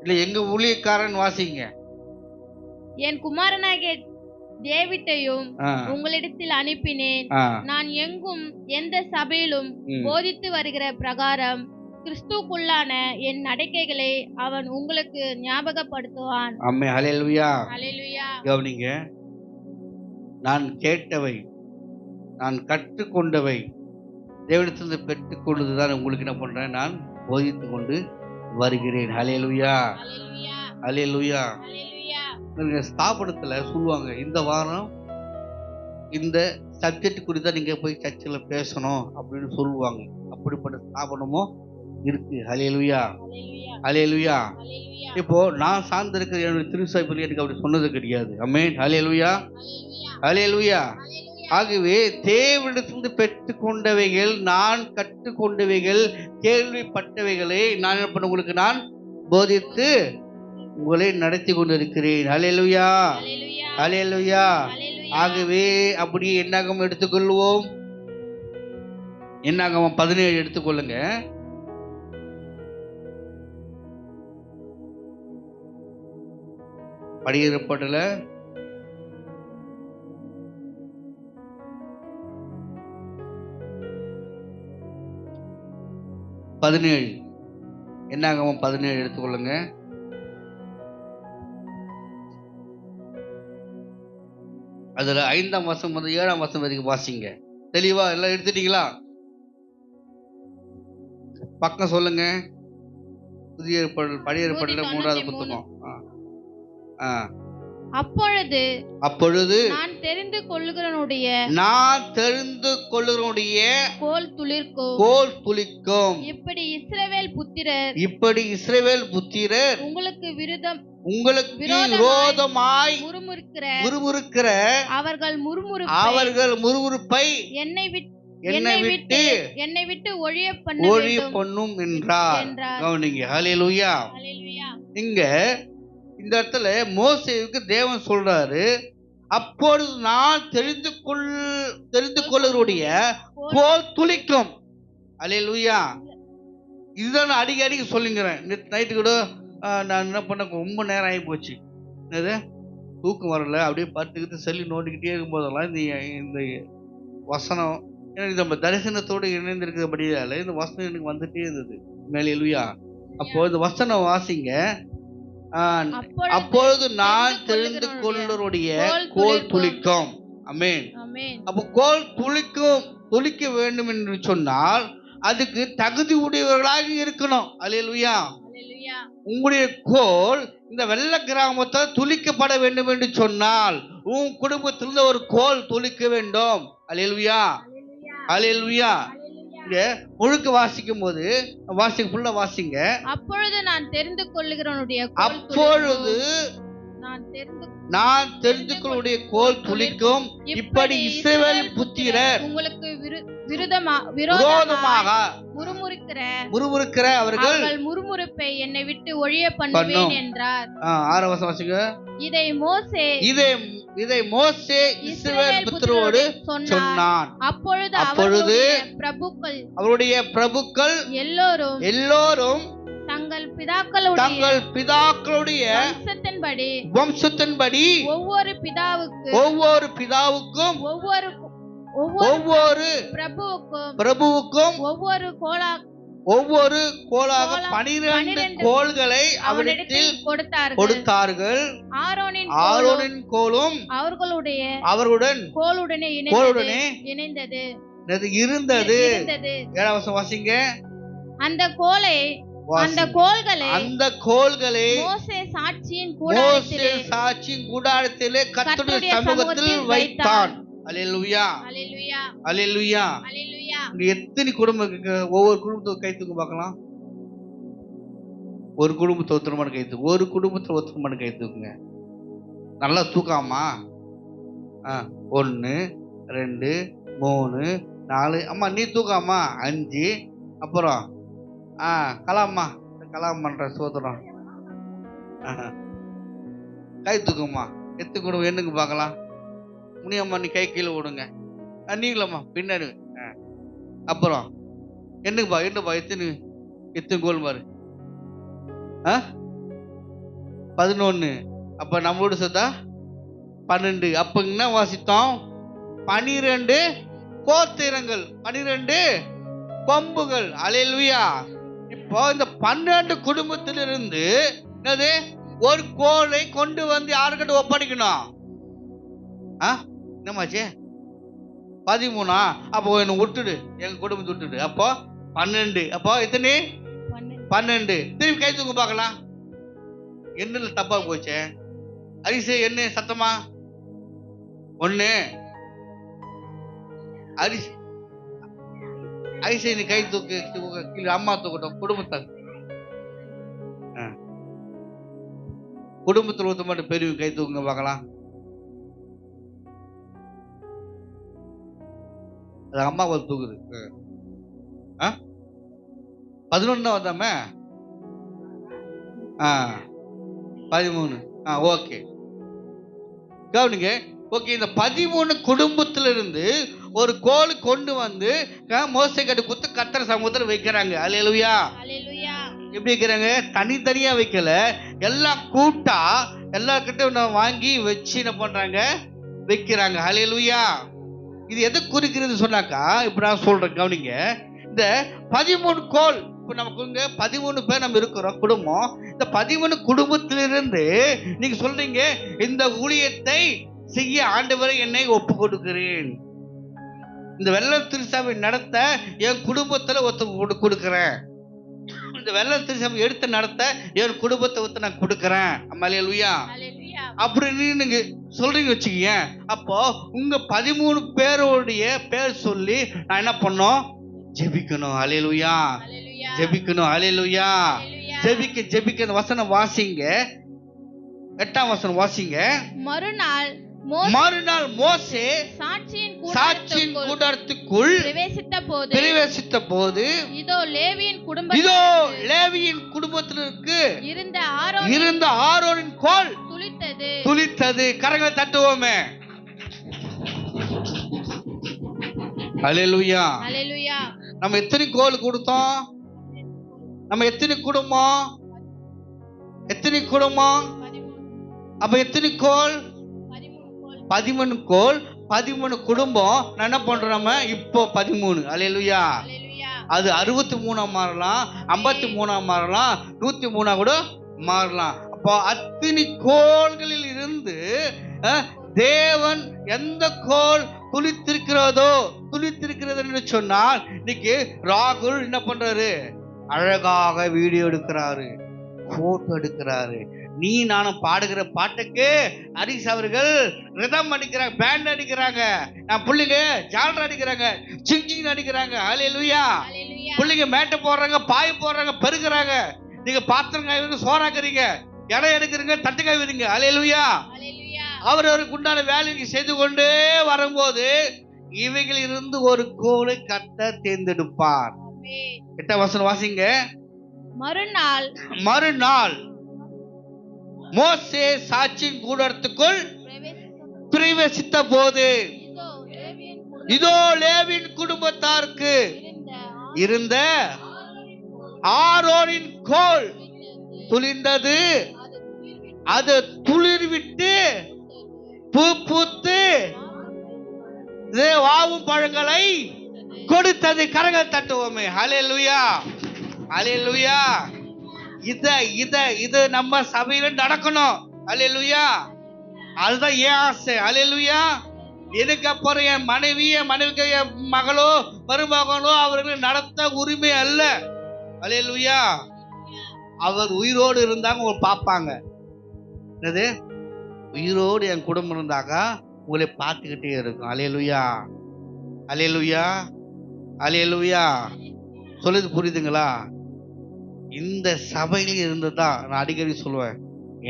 இல்ல எங்க ஊழியக்காரன் வாசிங்க. என் குமாரனாகிய டேவிட்டையும் உங்களிடத்தில் அனுப்பினேன். நான் எங்கும் எந்த சபையிலும் போதித்து வருகிற பிரகாரம் கிறிஸ்துக்குள்ளான என் நடக்கைகளை அவன் உங்களுக்கு ஞாபகப்படுத்துவான். ஆமென். ஹல்லேலூயா, ஹல்லேலூயா. கவனிங்க. நான் கேட்டவை, நான் கற்றுக்கொண்டவை தேவனிடத்திலிருந்து பெற்றுக்கொள்வதுதான் உங்களுக்கு என்ன பண்றேன்? நான் போதித்து கொண்டு வருகிறேன். ஹல்லேலூயா, ஹல்லேலூயா. ஸ்தாபனத்துல சொல்லுவாங்க, இந்த வாரம் இந்த சப்ஜெக்ட் குறித்தா நீங்க போய் சர்ச்சில் பேசணும் அப்படின்னு சொல்லுவாங்க. அப்படிப்பட்ட ஸ்தாபனமும் இருக்கு. ஹல்லேலூயா, ஹல்லேலூயா. இப்போ நான் சார்ந்திருக்கிற என்னுடைய திருச்சபையில் எனக்கு அப்படி சொன்னது கிடையாது. ஆமென். ஹல்லேலூயா, ஹல்லேலூயா. ஆகவே தேவனிடத்திலிருந்து பெற்றுக்கொண்டவைகள், நான் கற்றுக்கொண்டவைகள், கேள்விப்பட்டவைகளை நான் என்ன பண்ண உங்களுக்கு நான் போதித்து உங்களை நடத்தி கொண்டிருக்கிறேன். ஹல்லேலூயா, ஹல்லேலூயா. ஆகவே அப்படியே என்னாகமம் எடுத்துக்கொள்வோம். என்னாகமம் 17 எடுத்துக்கொள்ளுங்க. படியேறப்படல 17, என்னாகமம் 17 எடுத்துக்கொள்ளுங்க. அதுல 5ஆம் வசனம் முதல் 7ஆம் வசனம் வரைக்கும் வாசிங்க. தெளிவா எல்லாம் எடுத்துட்டீங்களா? பக்கம் சொல்லுங்க. புதிய ஏற்பாடு, பழைய ஏற்பாடுல 3வது புத்தகம். அப்பொழுது நான் தெரிந்து கொள்ளுகிறவனுடைய கோல் துளிக்கும். இப்படி இஸ்ரவேல் புத்திரர் உங்களுக்கு விரோதமாய் முறுமுறுக்கிற அவர்கள் முறுமுறுப்பை என்னை விட்டு ஒழிய பண்ணும் என்றார். கவனிங்க. ஹல்லேலூயா. இங்க இந்த இடத்துல மோசேவுக்கு தேவன் சொல்றாரு, அப்பொழுது நான் தெரிந்து கொள்ளுடைய கோல் துளிக்கும். ஹல்லேலூயா. இதுதான் நான் அடிக்கடி சொல்லுங்கிறேன். நைட்டு கூட நான் என்ன பண்ண, ரொம்ப நேரம் ஆகி போச்சு, என்னது தூக்கம் வரல, அப்படியே படுத்துக்கிட்டு செல்லி நோண்டிக்கிட்டே இருக்கும்போதெல்லாம் இந்த வசனம் எனக்கு நம்ம தரிசனத்தோடு இணைந்திருக்கிறபடியால இந்த வசனம் எனக்கு வந்துட்டே இருந்தது. ஹல்லேலூயா. அப்போ இந்த வசனம் வாசிங்க. அப்பொழுது நான் தெரிந்து கொள்ளுடைய கோல் துளிக்கும். ஆமென். அப்போ கோல் துளிக்க வேண்டும் என்று சொன்னால் அதுக்கு தகுதி உடையவர்களாக இருக்கணும். ஹல்லேலூயா. உங்களுடைய கோல் இந்த வெள்ள கிராமத்தில் துளிக்கப்பட வேண்டும் என்று சொன்னால் உன் குடும்பத்திலிருந்து ஒரு கோல் துளிக்க வேண்டும். ஹல்லேலூயா, ஹல்லேலூயா. முழுக்க வாசிக்கும் போது ஃபுல்லா வாசிங்க. அப்பொழுது நான் தெரிந்து கொள்ளுகிறவனுடைய கோல் துளிக்கும். இப்படி இஸ்ரவேல் புத்திரர் உங்களுக்கு விரோதமாக முறுமுறுக்கிற அவர்கள் முறுமுறுப்பை என்னை விட்டு ஒழிய பண்ணுவேன் என்றார். 6ஆம் வசனம் வாசிங்க. இதை மோசே இஸ்ரவேல் புத்திரரோடு சொன்னான். அப்பொழுது அவருடைய பிரபுக்கள் எல்லோரும் தங்கள் பிதாக்களுடைய வம்சத்தின்படி ஒவ்வொரு பிதாவுக்கு பிதாவுக்கும் ஒவ்வொரு பிரபுவுக்கும் ஒவ்வொரு கோலாக 12 கோல்களை அவரிடத்தில் கொடுத்தார்கள். ஆரோனின் கோலும் அவர்களுடன் கோலுடனே இணைந்தது இருந்தது. 7ஆம் வசனம் வாசிங்க. அந்த கோல்களை மோசே சாட்சியின் கூடாரத்திலே கர்த்தருடைய சமூகத்தில் வைத்தான். அல்லேலூயா, அல்லேலூயா, அல்லேலூயா. அல்லேலூயா. எத்தனை குடும்பம் இருக்கு? ஒவ்வொரு குடும்பத்துக்கு கை தூக்கு பார்க்கலாம். ஒரு குடும்பத்தை ஒருத்தரமான கை தூக்கு. ஒரு குடும்பத்தில் ஒருத்தரமான கை தூக்குங்க. நல்லா தூக்காமா? 1 2 3 4. அம்மா நீ தூக்காமா? 5. அப்புறம் கலாம்மா, கலாம் பண்ற சோதனம். கை தூக்குமா? எத்தனை குடும்பம் என்னங்க பார்க்கலாம். முனியம்மா நீ கை கீழே விடுங்க. நீங்களம்மா பின்னாடி. அப்புறம் என்னப்பா எத்தனை கோல் பாரு. 11. அப்ப நம்மளோட சேர்த்தா 12. அப்ப என்ன வாசித்தோம்? 12 கோத்திரங்கள், 12 கொம்புகள். அல்லேலூயா. இப்போ இந்த 12 குடும்பத்திலிருந்து என்னது ஒரு கோலை கொண்டு வந்து யாருக்கிட்ட ஒப்படைக்கணும்? என்னமாச்சு? 13. அப்போ என்ன விட்டுடு, எங்க குடும்பத்தை விட்டுடு. அப்போ 12. அப்போ எத்தனை? 12. திரும்பி கை தூங்க பார்க்கலாம். என்னல தப்பா போச்சே? அரிசி என்ன சத்தமா? 1. அரிசி நீ கை தூக்கு. அம்மா தூக்கட்டும். குடும்பத்தில் ஒருத்த மட்டும் பெரிய கை தூக்குங்க பார்க்கலாம். அது அம்மா ஒரு தூக்குது. 11 வந்தாமே. 13. ஓகே, கவனிங்க. ஓகே, இந்த 13 குடும்பத்திலிருந்து ஒரு கோல் கொண்டு வந்து மோசே கிட்ட குத்து கர்த்தர் சமூகத்தில் வைக்கிறாங்க. அல்லேலூயா. எப்படி வைக்கிறாங்க? தனித்தனியா வைக்கல, எல்லாம் கூட்டா எல்லார்கிட்ட வாங்கி வச்சு என்ன பண்றாங்க? வைக்கிறாங்க. அல்லேலூயா. இது எதை குறிக்கிறது சொன்னாக்கா, இப்ப நான் சொல்றேன் கவனிங்க. இந்த 13 கோல், இப்ப நமக்கு 13 பேர் நம்ம இருக்கிறோம் குடும்பம். இந்த 13 குடும்பத்திலிருந்து நீங்க சொல்றீங்க, இந்த ஊழியத்தை செய்ய ஆண்டவரை என்னை ஒப்பு கொடுக்கிறேன், இந்த வெள்ள திருச்சபை நடத்த என் குடும்பத்துல ஒத்து கொடுக்கிறேன், இந்த வெள்ள திருச்சபை எடுத்து நடத்த என் குடும்பத்தை ஒத்து நான் கொடுக்கிறேன். அல்லேலூயா. அப்படின்னு நீங்க சொல்றீங்க வச்சுக்கீங்க. அப்போ உங்க 13 பேருடைய பேர் சொல்லி நான் என்ன பண்ணோம்? ஜெபிக்கணும். அல்லேலூயா. ஜெபிக்கணும். அல்லேலூயா. ஜெபிக்க இந்த வசனம் வாசிங்க. 8ஆம் வசனம் வாசிங்க. மறுநாள் மோசே சாட்சியின் கூடாரத்துக்குள் பிரவேசித்த போது இதோ லேவியின் குடும்பத்திற்கு இருந்த ஆரோனின் கோல் துளித்தது. கரங்களை தட்டுவோமே. அல்லேலூயா. நம்ம எத்தனை கோல் கொடுத்தோம்? நம்ம எத்தனை குடும்பம்? அப்ப எத்தனை கோல்? 13 கோல், 13 குடும்பம். நான் என்ன பண்றோம்? இப்போ 13. அல்லேலூயா. அது 63 மாறலாம், 53 மாறலாம், 103 கூட மாறலாம். அப்போ அத்தனை கோள்களில் இருந்து தேவன் எந்த கோல் துளித்திருக்கிறது என்று சொன்னால், இன்னைக்கு ராகுல் என்ன பண்றாரு? அழகாக வீடியோ எடுக்கிறாரு, போட்டோ எடுக்கிறாரு. நீ நானும் பாடுகிற பாட்டுக்கு ஹரிஸ் அவர்கள் ரிதம் அடிக்கிறாங்க, பேண்ட் அடிக்கிறாங்க, நான் பிள்ளைங்க ஜால்ரா அடிக்கிறாங்க, சிங்கிங் அடிக்கிறாங்க. அல்லேலூயா. பிள்ளைங்க மேட்டை போடுறாங்க, பாய் போடுறாங்க, பெருகிறாங்க. நீங்க பாத்திரம் காய்வீங்க, சோறாக்குறீங்க, இடம் எடுக்கிறீங்க, தட்டு காய்வீங்க. அல்லேலூயா. அவரவருக்கு உண்டான வேலைக்கு செய்து கொண்டே வரும்போது இவைகள் இருந்து ஒரு கோலை கர்த்தர் தேர்ந்தெடுப்பார். 8ஆம் வசனம் வாசிங்க. மறுநாள் மோசே சாட்சியின் கூடாரத்துக்குள் பிரவேசித்த போது இதோ லேவியின் குடும்பத்தாருக்கு இருந்த ஆரோனின் கோல் துளிர்ந்தது. அது துளிர் விட்டு பூ பூத்து வாவும் பழங்களை கொடுத்தது. கரங்கள் தட்டுவோமே. ஹல்லேலூயா, ஹல்லேலூயா. இது நம்ம சபையில நடக்கணும். ஹல்லேலூயா. அதுதான் ஏன் ஆசை. ஹல்லேலூயா. எனக்கு அப்புறம் என் மனைவிக்கு என் மகளோ மருமகனோ அவர்கள் நடத்த உரிமை அல்ல. ஹல்லேலூயா. அவர் உயிரோடு இருந்தாங்க உங்களை பார்ப்பாங்க. என்னது? உயிரோடு என் குடும்பம் இருந்தாக்கா உங்களை பார்த்துக்கிட்டே இருக்கும். ஹல்லேலூயா, ஹல்லேலூயா, ஹல்லேலூயா. சொல்லுது புரியுதுங்களா? இந்த சபையில இருந்துதான் நான் அடிக்கடி சொல்லுவேன்,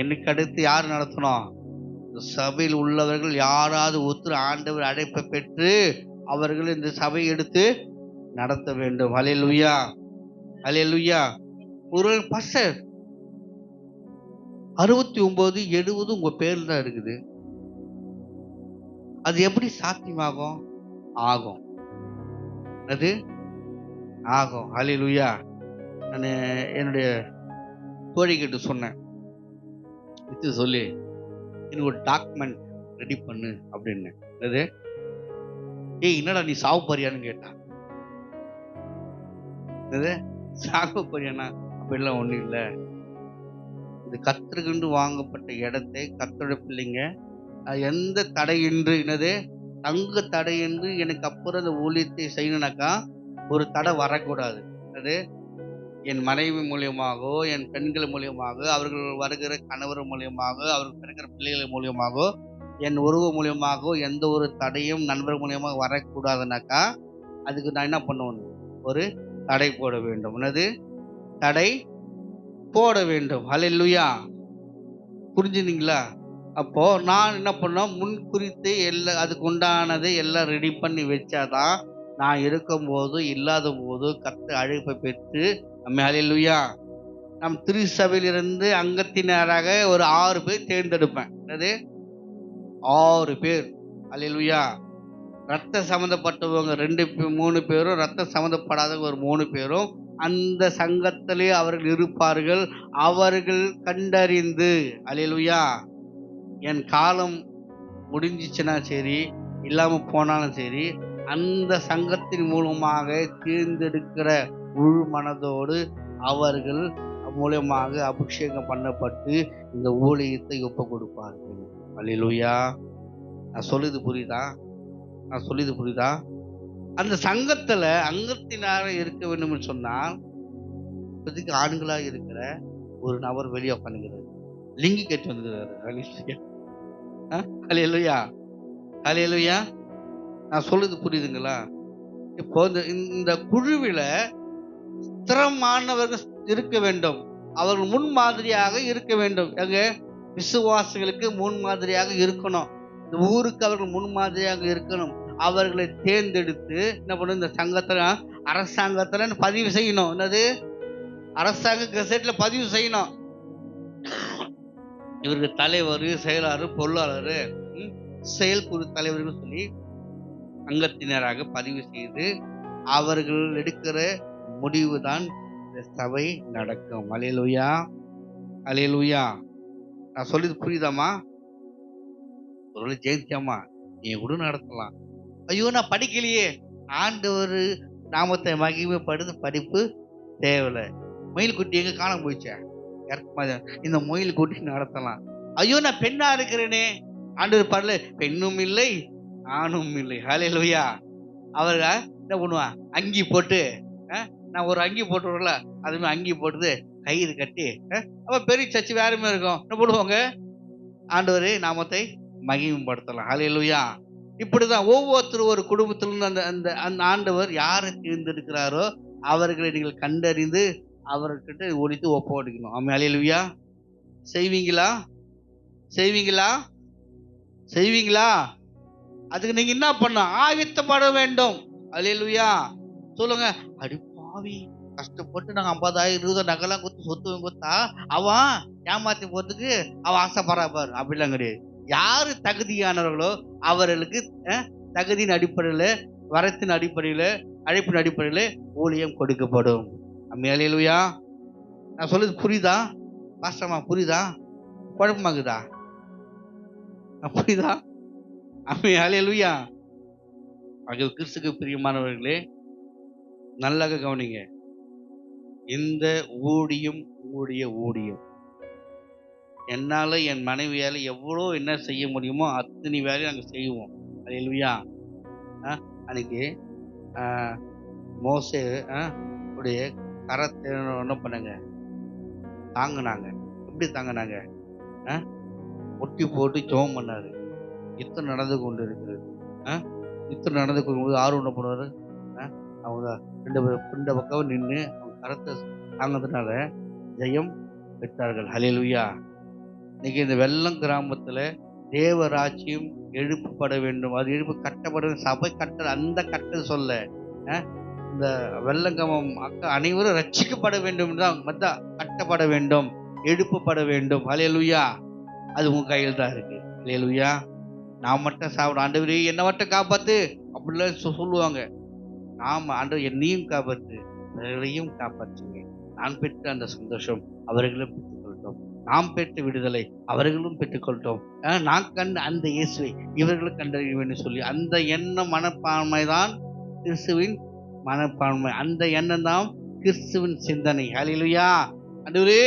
எனக்கு அடுத்து யார் நடத்தணும்? சபையில் உள்ளவர்கள் யாராவது ஒருத்தர் ஆண்டவர் அழைப்பை பெற்று அவர்கள் இந்த சபையை எடுத்து நடத்த வேண்டும். ஹல்லேலூயா, ஹல்லேலூயா. ஒரு பாஸ்டர் 69 70 உங்க பேர்ல தான் இருக்குது, அது எப்படி சாத்தியமாகும்? ஆகும். அது ஆகும். ஹல்லேலூயா. நான் என்னுடைய தோழிகிட்ட சொன்னேன், இது சொல்லி எனக்கு ஒரு டாக்குமெண்ட் ரெடி பண்ணு அப்படின்னு. அது என்னடா நீ சாவு போறியான்னு கேட்டான். சாவு போறியானா? அப்படிலாம் ஒண்ணும் இல்லை. இது கர்த்தருக்கென்று வாங்கப்பட்ட இடத்தை கர்த்தருடைய பிள்ளைங்க எந்த தடையின்றி, தங்கு தடையின்றி எனக்கு அப்புறம் அந்த ஊழியத்தை செய்யணும்னாக்கா ஒரு தடை வரக்கூடாது. அது என் மனைவி மூலியமாகவோ என் பெண்கள் மூலியமாக, அவர்கள் வருகிற கணவர் மூலியமாக, அவர்கள் பிறக்கிற பிள்ளைகள் மூலியமாகவோ, என் உறவு மூலியமாகவோ எந்த ஒரு தடையும் நண்பர் மூலியமாக வரக்கூடாதுனாக்கா அதுக்கு நான் என்ன பண்ணுவேன்? ஒரு தடை போட வேண்டும். என்னது? தடை போட வேண்டும். ஹல்லேலூயா. புரிஞ்சுனீங்களா? அப்போ நான் என்ன பண்ணோம்? முன் குறித்து எல்லாம் அதுக்கு உண்டானதை எல்லாம் ரெடி பண்ணி வச்சாதான் நான் இருக்கும்போது இல்லாத போது கர்த்தர் அழைப்பை பெற்று நம்ம ஹல்லேலூயா நம் திருச்சபையிலிருந்து அங்கத்தினராக ஒரு 6 பேர் தேர்ந்தெடுப்பேன். என்னது? 6 பேர். ஹல்லேலூயா. ரத்த சம்மந்தப்பட்டவங்க 2 3 பேரும், ரத்த சம்மந்தப்படாதவங்க ஒரு 3 பேரும் அந்த சங்கத்திலே அவர்கள் இருப்பார்கள். அவர்கள் கண்டறிந்து, ஹல்லேலூயா, என் காலம் முடிஞ்சிச்சுன்னா சரி, இல்லாம போனாலும் சரி, அந்த சங்கத்தின் மூலமாக தேர்ந்தெடுக்கிற முழு மனதோடு அவர்கள் மூலமாக அபிஷேகம் பண்ணப்பட்டு இந்த ஊழியத்தை ஒப்பு கொடுப்பார்கள். ஹல்லேலூயா. நான் சொல்லுது புரியுதா? அந்த சங்கத்துல அங்கத்தினார இருக்க வேண்டும் சொன்னால் இப்போதைக்கு ஆண்களா இருக்கிற ஒரு நபர் வெளியே உட்காந்துக்கிறாரு, லிங்கி கட்டி வந்துக்கிறாரு. ஹல்லேலூயா, ஹல்லேலூயா. நான் சொல்லுது புரியுதுங்களா? இப்போ இந்த குழுவில ஸ்திரமானவர்கள் இருக்க வேண்டும். அவர்கள் முன்மாதிரியாக இருக்க வேண்டும். எங்க விசுவாசிகளுக்கு முன்மாதிரியாக இருக்கணும். இந்த ஊருக்கு அவர்கள் முன்மாதிரியாக இருக்கணும். அவர்களை தேர்ந்தெடுத்து என்ன பண்ணும்? இந்த சங்கத்துல அரசாங்கத்துல பதிவு செய்யணும். என்னது? அரசாங்க கெசட்ல பதிவு செய்யணும். இவருக்கு தலைவர், செயலாளர், பொருளாளர், செயற்குழு தலைவர்கள் சொல்லி அங்கத்தினராக பதிவு செய்து அவர்கள் எடுக்கிற முடிவு தான் இந்த சபை நடக்கும். ஹல்லேலூயா, ஹல்லேலூயா. நான் சொல்லிது புரியுதாமா? ஒரு ஜெயந்தியம்மா நீ கூட நடத்தலாம். ஐயோ நான் படிக்கலையே. ஆண்டவர் நாமத்தை மகிமைப்படுது, படிப்பு தேவையில்லை. மயில் குட்டி எங்க காணாம போயிச்சா? இந்த மயில் குட்டி நடத்தலாம். ஐயோ நான் பெண்ணா இருக்கிறேனே. ஆண்டவர் பாடல, பெண்ணும் இல்லை ஆணும் இல்லை. ஹல்லேலூயா. அவர்கள் என்ன பண்ணுவான்? அங்கி போட்டு, நான் ஒரு அங்கி போட்டுறல, அதுமே அங்கி போட்டு கயிறு கட்டி, அப்ப பெரிய சர்ச்சு வேறுமே இருக்கும். என்ன போடுவாங்க? ஆண்டவரே நாமத்தை மகிமைப்படுத்தலாம். ஹல்லேலூயா. இப்படிதான் ஒவ்வொருத்தரும் ஒரு குடும்பத்திலிருந்து அந்த அந்த அந்த ஆண்டவர் யாரை தேர்ந்தெடுக்கிறாரோ அவர்களை நீங்கள் கண்டறிந்து அவர்கிட்ட ஒழித்து ஒப்படைக்கணும். ஆமென். ஹல்லேலூயா. செய்வீங்களா? செய்வீங்களா? செய்வீங்களா? அதுக்கு நீங்க என்ன பண்ண? ஆயத்தப்பட வேண்டும். ஹல்லேலூயா. சொல்லுங்க. அடிப்பாவி, கஷ்டப்பட்டு நாங்க 50,000 20 நகைலாம் கொடுத்து சொத்து கொடுத்தா அவன் ஏமாத்தி போறதுக்கு அவன் ஆசைப்படுறாரு. அப்படிலாம் கிடையாது. யாரு தகுதியானவர்களோ அவர்களுக்கு தகுதியின் அடிப்படையில, வரத்தின் அடிப்படையில, அழைப்பின் அடிப்படையில ஊழியம் கொடுக்கப்படும். ஆமென். ஹல்லேலூயா. நான் சொல்லுது புரியுதா? பாஸ்டர்மா புரியுதா? குழப்பமாக்குதா? அப்படிதா? ஹல்லேலூயா. ஆகிய கிறிஸ்துக்கு பிரியமானவர்களே, நல்லா கவனிங்க. இந்த ஊழியம் உங்களுடைய ஊழியம். என்னால என் மனைவியால எவ்வளோ என்ன செய்ய முடியுமோ அத்தனை வேலையும் நாங்கள் செய்வோம். ஹல்லேலூயா. அன்னைக்கு மோசே உடைய கரத்தை என்ன பண்ணாங்க? தாங்கினாங்க. எப்படி தாங்கினாங்க? ஒட்டி போட்டு ஜெபம் பண்ணாரு. யுத்தம் நடந்து கொண்டு இருக்கிறது. யுத்தம் நடந்து கொண்டு ஆர்வம் என்ன பண்ணுவாரு? அவங்க ரெண்டு பக்கம் நின்று அவங்க கரத்தை தாங்கிறதுனால ஜெயம் பெற்றார்கள். ஹல்லேலூயா. இன்னைக்கு இந்த வெள்ளம் கிராமத்துல தேவராட்சியம் எழுப்பப்பட வேண்டும். அது எழுப்பு கட்டப்பட சபை கட்ட அந்த கட்ட சொல்ல இந்த வெள்ளங்கமம் அனைவரும் ரட்சிக்கப்பட வேண்டும் தான் கட்டப்பட வேண்டும், எழுப்பப்பட வேண்டும். ஹல்லேலூயா. அது உங்க கையில் தான் இருக்கு. ஹல்லேலூயா. நான் மட்டும் சாப்பிட ஆண்டவரே என்ன மட்டும் காப்பாத்து அப்படிலாம் சொல்லுவாங்க. நாம ஆண்டவர் என்னையும் காப்பாத்து, அவர்களையும் காப்பாற்றுங்க. நான் பெற்ற அந்த சந்தோஷம் அவர்களும் பெற்றுக்கொள்ளட்டும். நாம் பெற்ற விடுதலை அவர்களும் பெற்றுக்கொள்ளட்டும். நான் கண்ட அந்த இயேசுவை இவர்களும் கண்டறிய வேண்டும் சொல்லி அந்த எண்ணம் மனப்பான்மை தான் கிறிஸ்துவின் மனப்பான்மை. அந்த எண்ணம் தான் கிறிஸ்துவின் சிந்தனை. ஹல்லேலூயா. ஆண்டவரே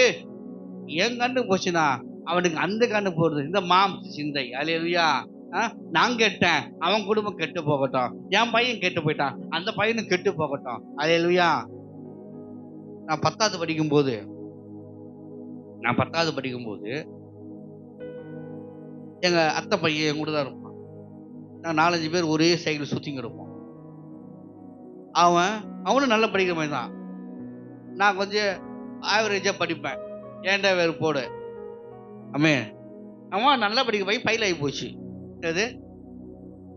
என் கண்ணு போச்சுன்னா அவனுக்கு அந்த கண்ணு போறது இந்த மாம்ச சிந்தை. ஹல்லேலூயா. நான் கெட்டேன், அவன் குடும்பம் கெட்டு போகட்டும். என் பையன் கெட்டு போயிட்டான், அந்த பையனும் கெட்டு போகட்டும். ஹல்லேலூயா. நான் 10வது படிக்கும்போது எங்க அத்தை பையன் என் கூட தான் இருப்பான். நான் 4-5 பேர் ஒரே சைக்கிள் சுத்திங்க இருப்போம். அவனும் நல்லா படிக்கிற மாதிரி தான். நான் கொஞ்சம் ஆவரேஜா படிப்பேன். ஏன்டா வேறு போடு அம்மே. அவன் நல்லா படிக்கிற பையன் ஃபெயில் ஆகி போச்சு. அது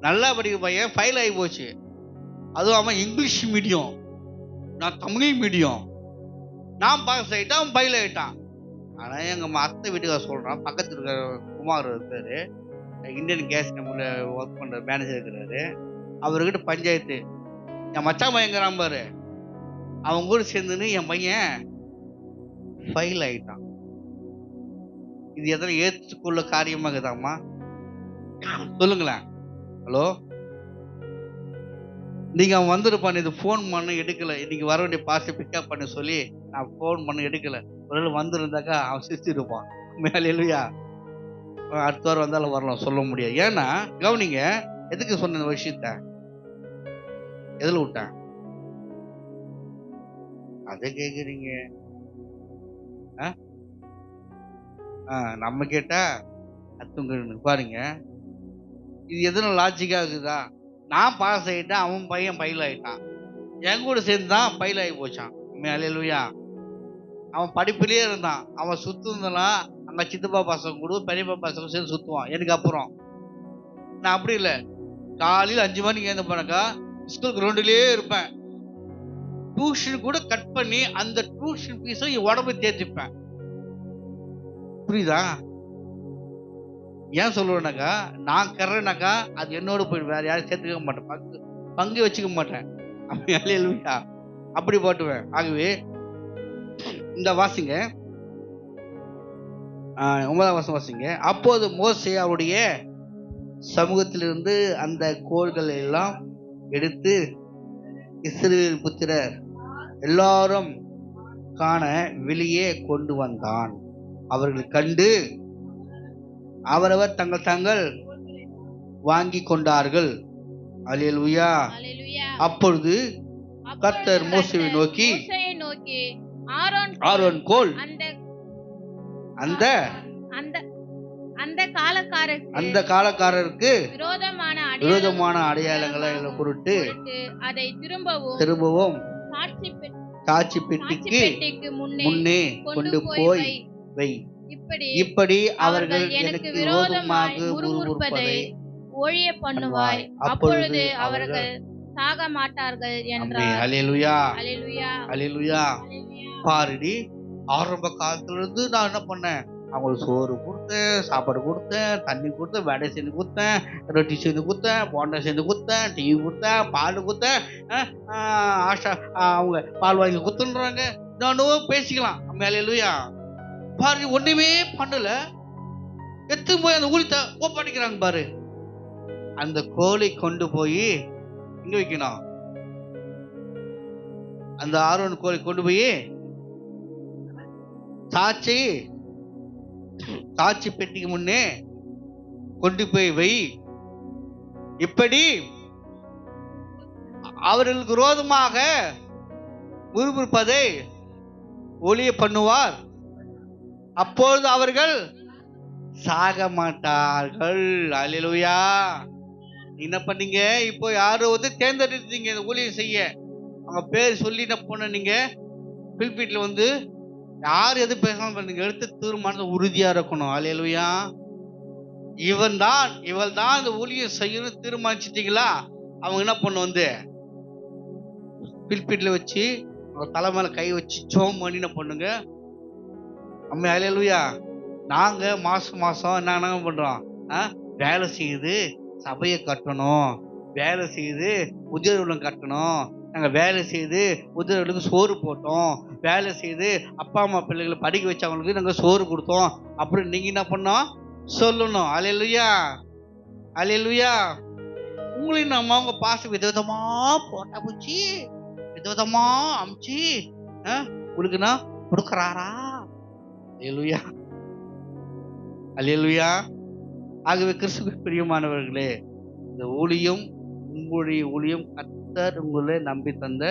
நல்லா படிக்கிற பையன் ஃபெயில் ஆகி போச்சு. அதுவும் அவன் இங்கிலீஷ் மீடியம், நான் தமிழ் மீடியம். நான் பாஸ் ஆகிட்டான், அவன் ஃபெயில் ஆகிட்டான். ஆனால் எங்கள் அத்தை வீட்டுக்கார சொல்கிறான், பக்கத்தில் இருக்கிற குமார் இருக்காரு, இந்தியன் கேஸ் கம்பெனியில் ஒர்க் பண்ணுற மேனேஜர் இருக்கிறாரு. அவர்கிட்ட பஞ்சாயத்து, என் மச்சான் பையங்கிறான் பாரு, அவன் கூட சேர்ந்துன்னு என் பையன் ஃபெயில் ஆகிட்டான். இது எதனா ஏற்றுக்கொள்ள காரியமாகுதாம்மா? சொல்லுங்களேன். ஹலோ, நீங்க அவன் வந்துருப்பான், இது ஃபோன் பண்ண எடுக்கல, இன்னைக்கு வர வேண்டிய பார்சல் பிக்கப் பண்ண சொல்லி நான் ஃபோன் பண்ண எடுக்கல. ஒரு வந்திருந்தாக்கா அவன் சிரிச்சிருப்பான். ஹல்லேலூயா. அடுத்த வாரம் வந்தாலும் வரலாம், சொல்ல முடியாது. ஏன்னா கவனிங்க, எதுக்கு சொன்ன இந்த விஷயத்த எதுல விட்டேன் அதை கேக்குறீங்க? நம்ம கேட்டா அத்துங்க பாருங்க. இது எதுனா லாஜிக்கா இருக்குதா? நான் பாஸ் ஆகிட்டேன், அவன் பையன் ஃபெயில் ஆகிட்டான். என் கூட சேர்ந்து தான் ஃபெயில் ஆகி போச்சான். ஹல்லேலூயா. அவன் படிப்பிலே இருந்தான். அவன் சுத்துலாம் அங்க சித்தப்பா பசங்க கூட பெரியப்பா பசங்க சேர்ந்து சுத்துவான். எனக்கு அப்புறம் நான் அப்படி இல்லை. காலையில் 5 மணிக்கு எழுந்து போனாக்கா ஸ்கூல் கிரவுண்டிலே இருப்பேன். டியூஷன் கூட கட் பண்ணி அந்த டியூஷன் ஃபீஸை என் உடம்பு தேர்த்திப்பேன். புரியுதா? ஏன் சொல்லுவேனாக்கா, நான் கர்றேனாக்கா அது என்னோட போயிடும், வேற யாரும் சேர்த்துக்க மாட்டேன், பங்கு வச்சுக்க மாட்டேன். ஹல்லேலூயா. அப்படி போட்டுவேன். ஆகவே இந்த வாசிங்க 9ஆம் வசனம் வாசிங்க. அப்போது மோசே அவருடைய சமூகத்திலிருந்து அந்த கோல்கள் எல்லாம் எடுத்து இஸ்ரவேல் புத்திரர் எல்லாரும் காண வெளியே கொண்டு வந்தான். அவர்கள் கண்டு அவரவர் தங்கள் வாங்கி கொண்டார்கள். அல்லேலூயா. அப்பொழுது கர்த்தர் மோசேயை நோக்கி ஆரோன் கோல் அந்த காலக்காரருக்கு விரோதமான அடையாளங்களை பொருட்டு அதை திரும்பவும் சாட்சி பெட்டிக்கு முன்னே கொண்டு போய் வை. இப்படி அவர்கள் எனக்கு விரோதமாக முறுமுறுப்பதை ஒழிய பண்ணுவாய், அப்பொழுது அவர்கள் சாக மாட்டார்கள் என்றார். ஹல்லேலூயா. ஹல்லேலூயா. பாருடி, ஆரம்ப காலத்துல இருந்து நான் என்ன பண்ணேன், அவங்களுக்கு சோறு கொடுத்தேன், சாப்பாடு கொடுத்தேன், தண்ணி கொடுத்தேன், வடை செஞ்சு கொடுத்தேன், ரொட்டி செஞ்சு கொடுத்தேன், போண்டா செஞ்சு கொடுத்தேன், டீ கொடுத்தேன், பால் கொடுத்தேன். ஆஷா அவங்க பால் வாங்கி கொடுத்துன்றாங்க. நானும் பேசிக்கலாம். ஹல்லேலூயா. பாரு, ஒண்ணுமே பண்ணல, எடுத்து போய் அந்த ஊழியத்தை ஒப்படைக்கிறாங்க பாரு. அந்த கோலை கொண்டு போய் எங்க வைக்கணும்? அந்த ஆரோன் கோலை கொண்டு போய் சாட்சி பெட்டிக்கு முன்னே கொண்டு போய் வை. இப்படி அவர்களுக்கு விரோதமாக முறுமுறுப்பதை ஒளிய பண்ணுவார், அப்பொழுது அவர்கள் சாக மாட்டார்கள். அல்லேலூயா. என்ன பண்ணீங்க? இப்போ யாரோ வந்து தேர்ந்தெடுத்தீங்க இந்த ஊழியம் செய்ய. அவங்க பேர் சொல்லி என்ன பண்ண, நீங்க பில்பீட்ல வந்து யார் எது பேசாம நீங்க எடுத்து தீர்மானத்தை உறுதியா இருக்கணும். அல்லேலூயா. இவள் தான் இந்த ஊழியம் செய்யணும் தீர்மானிச்சிட்டீங்களா? அவங்க என்ன பண்ண வந்து பில்பீட்ல வச்சு அவங்க தலை மேல கை வச்சு சோம் பண்ணி என்ன பண்ணுங்க, அம்மா அல்லேலூயா. நாங்க மாசம் என்ன பண்றோம்? வேலை செய்யுது சபையை கட்டணும், வேலை செய்து உதவிகளும் கட்டணும், நாங்க வேலை செய்து உதவிகளுக்கு சோறு போட்டோம், வேலை செய்து அப்பா அம்மா பிள்ளைகளை படிக்க வச்சவங்களுக்கு நாங்க சோறு கொடுத்தோம் அப்படின்னு நீங்க என்ன பண்ணோம் சொல்லணும். அல்லேலூயா. அல்லேலூயா. உங்களையும் நம்ம அவங்க பாச விதவிதமா போட்டா பூச்சி விதவிதமா அமிச்சு உங்களுக்கு நான் கொடுக்கறாரா? அல்லேலூயா. அல்லேலூயா. ஆகவே கிறிஸ்துவுக்கு பிரியமானவர்களே, இந்த ஊழியம் உங்களுடைய ஊழியம், கர்த்தர் உங்களை நம்பி தந்த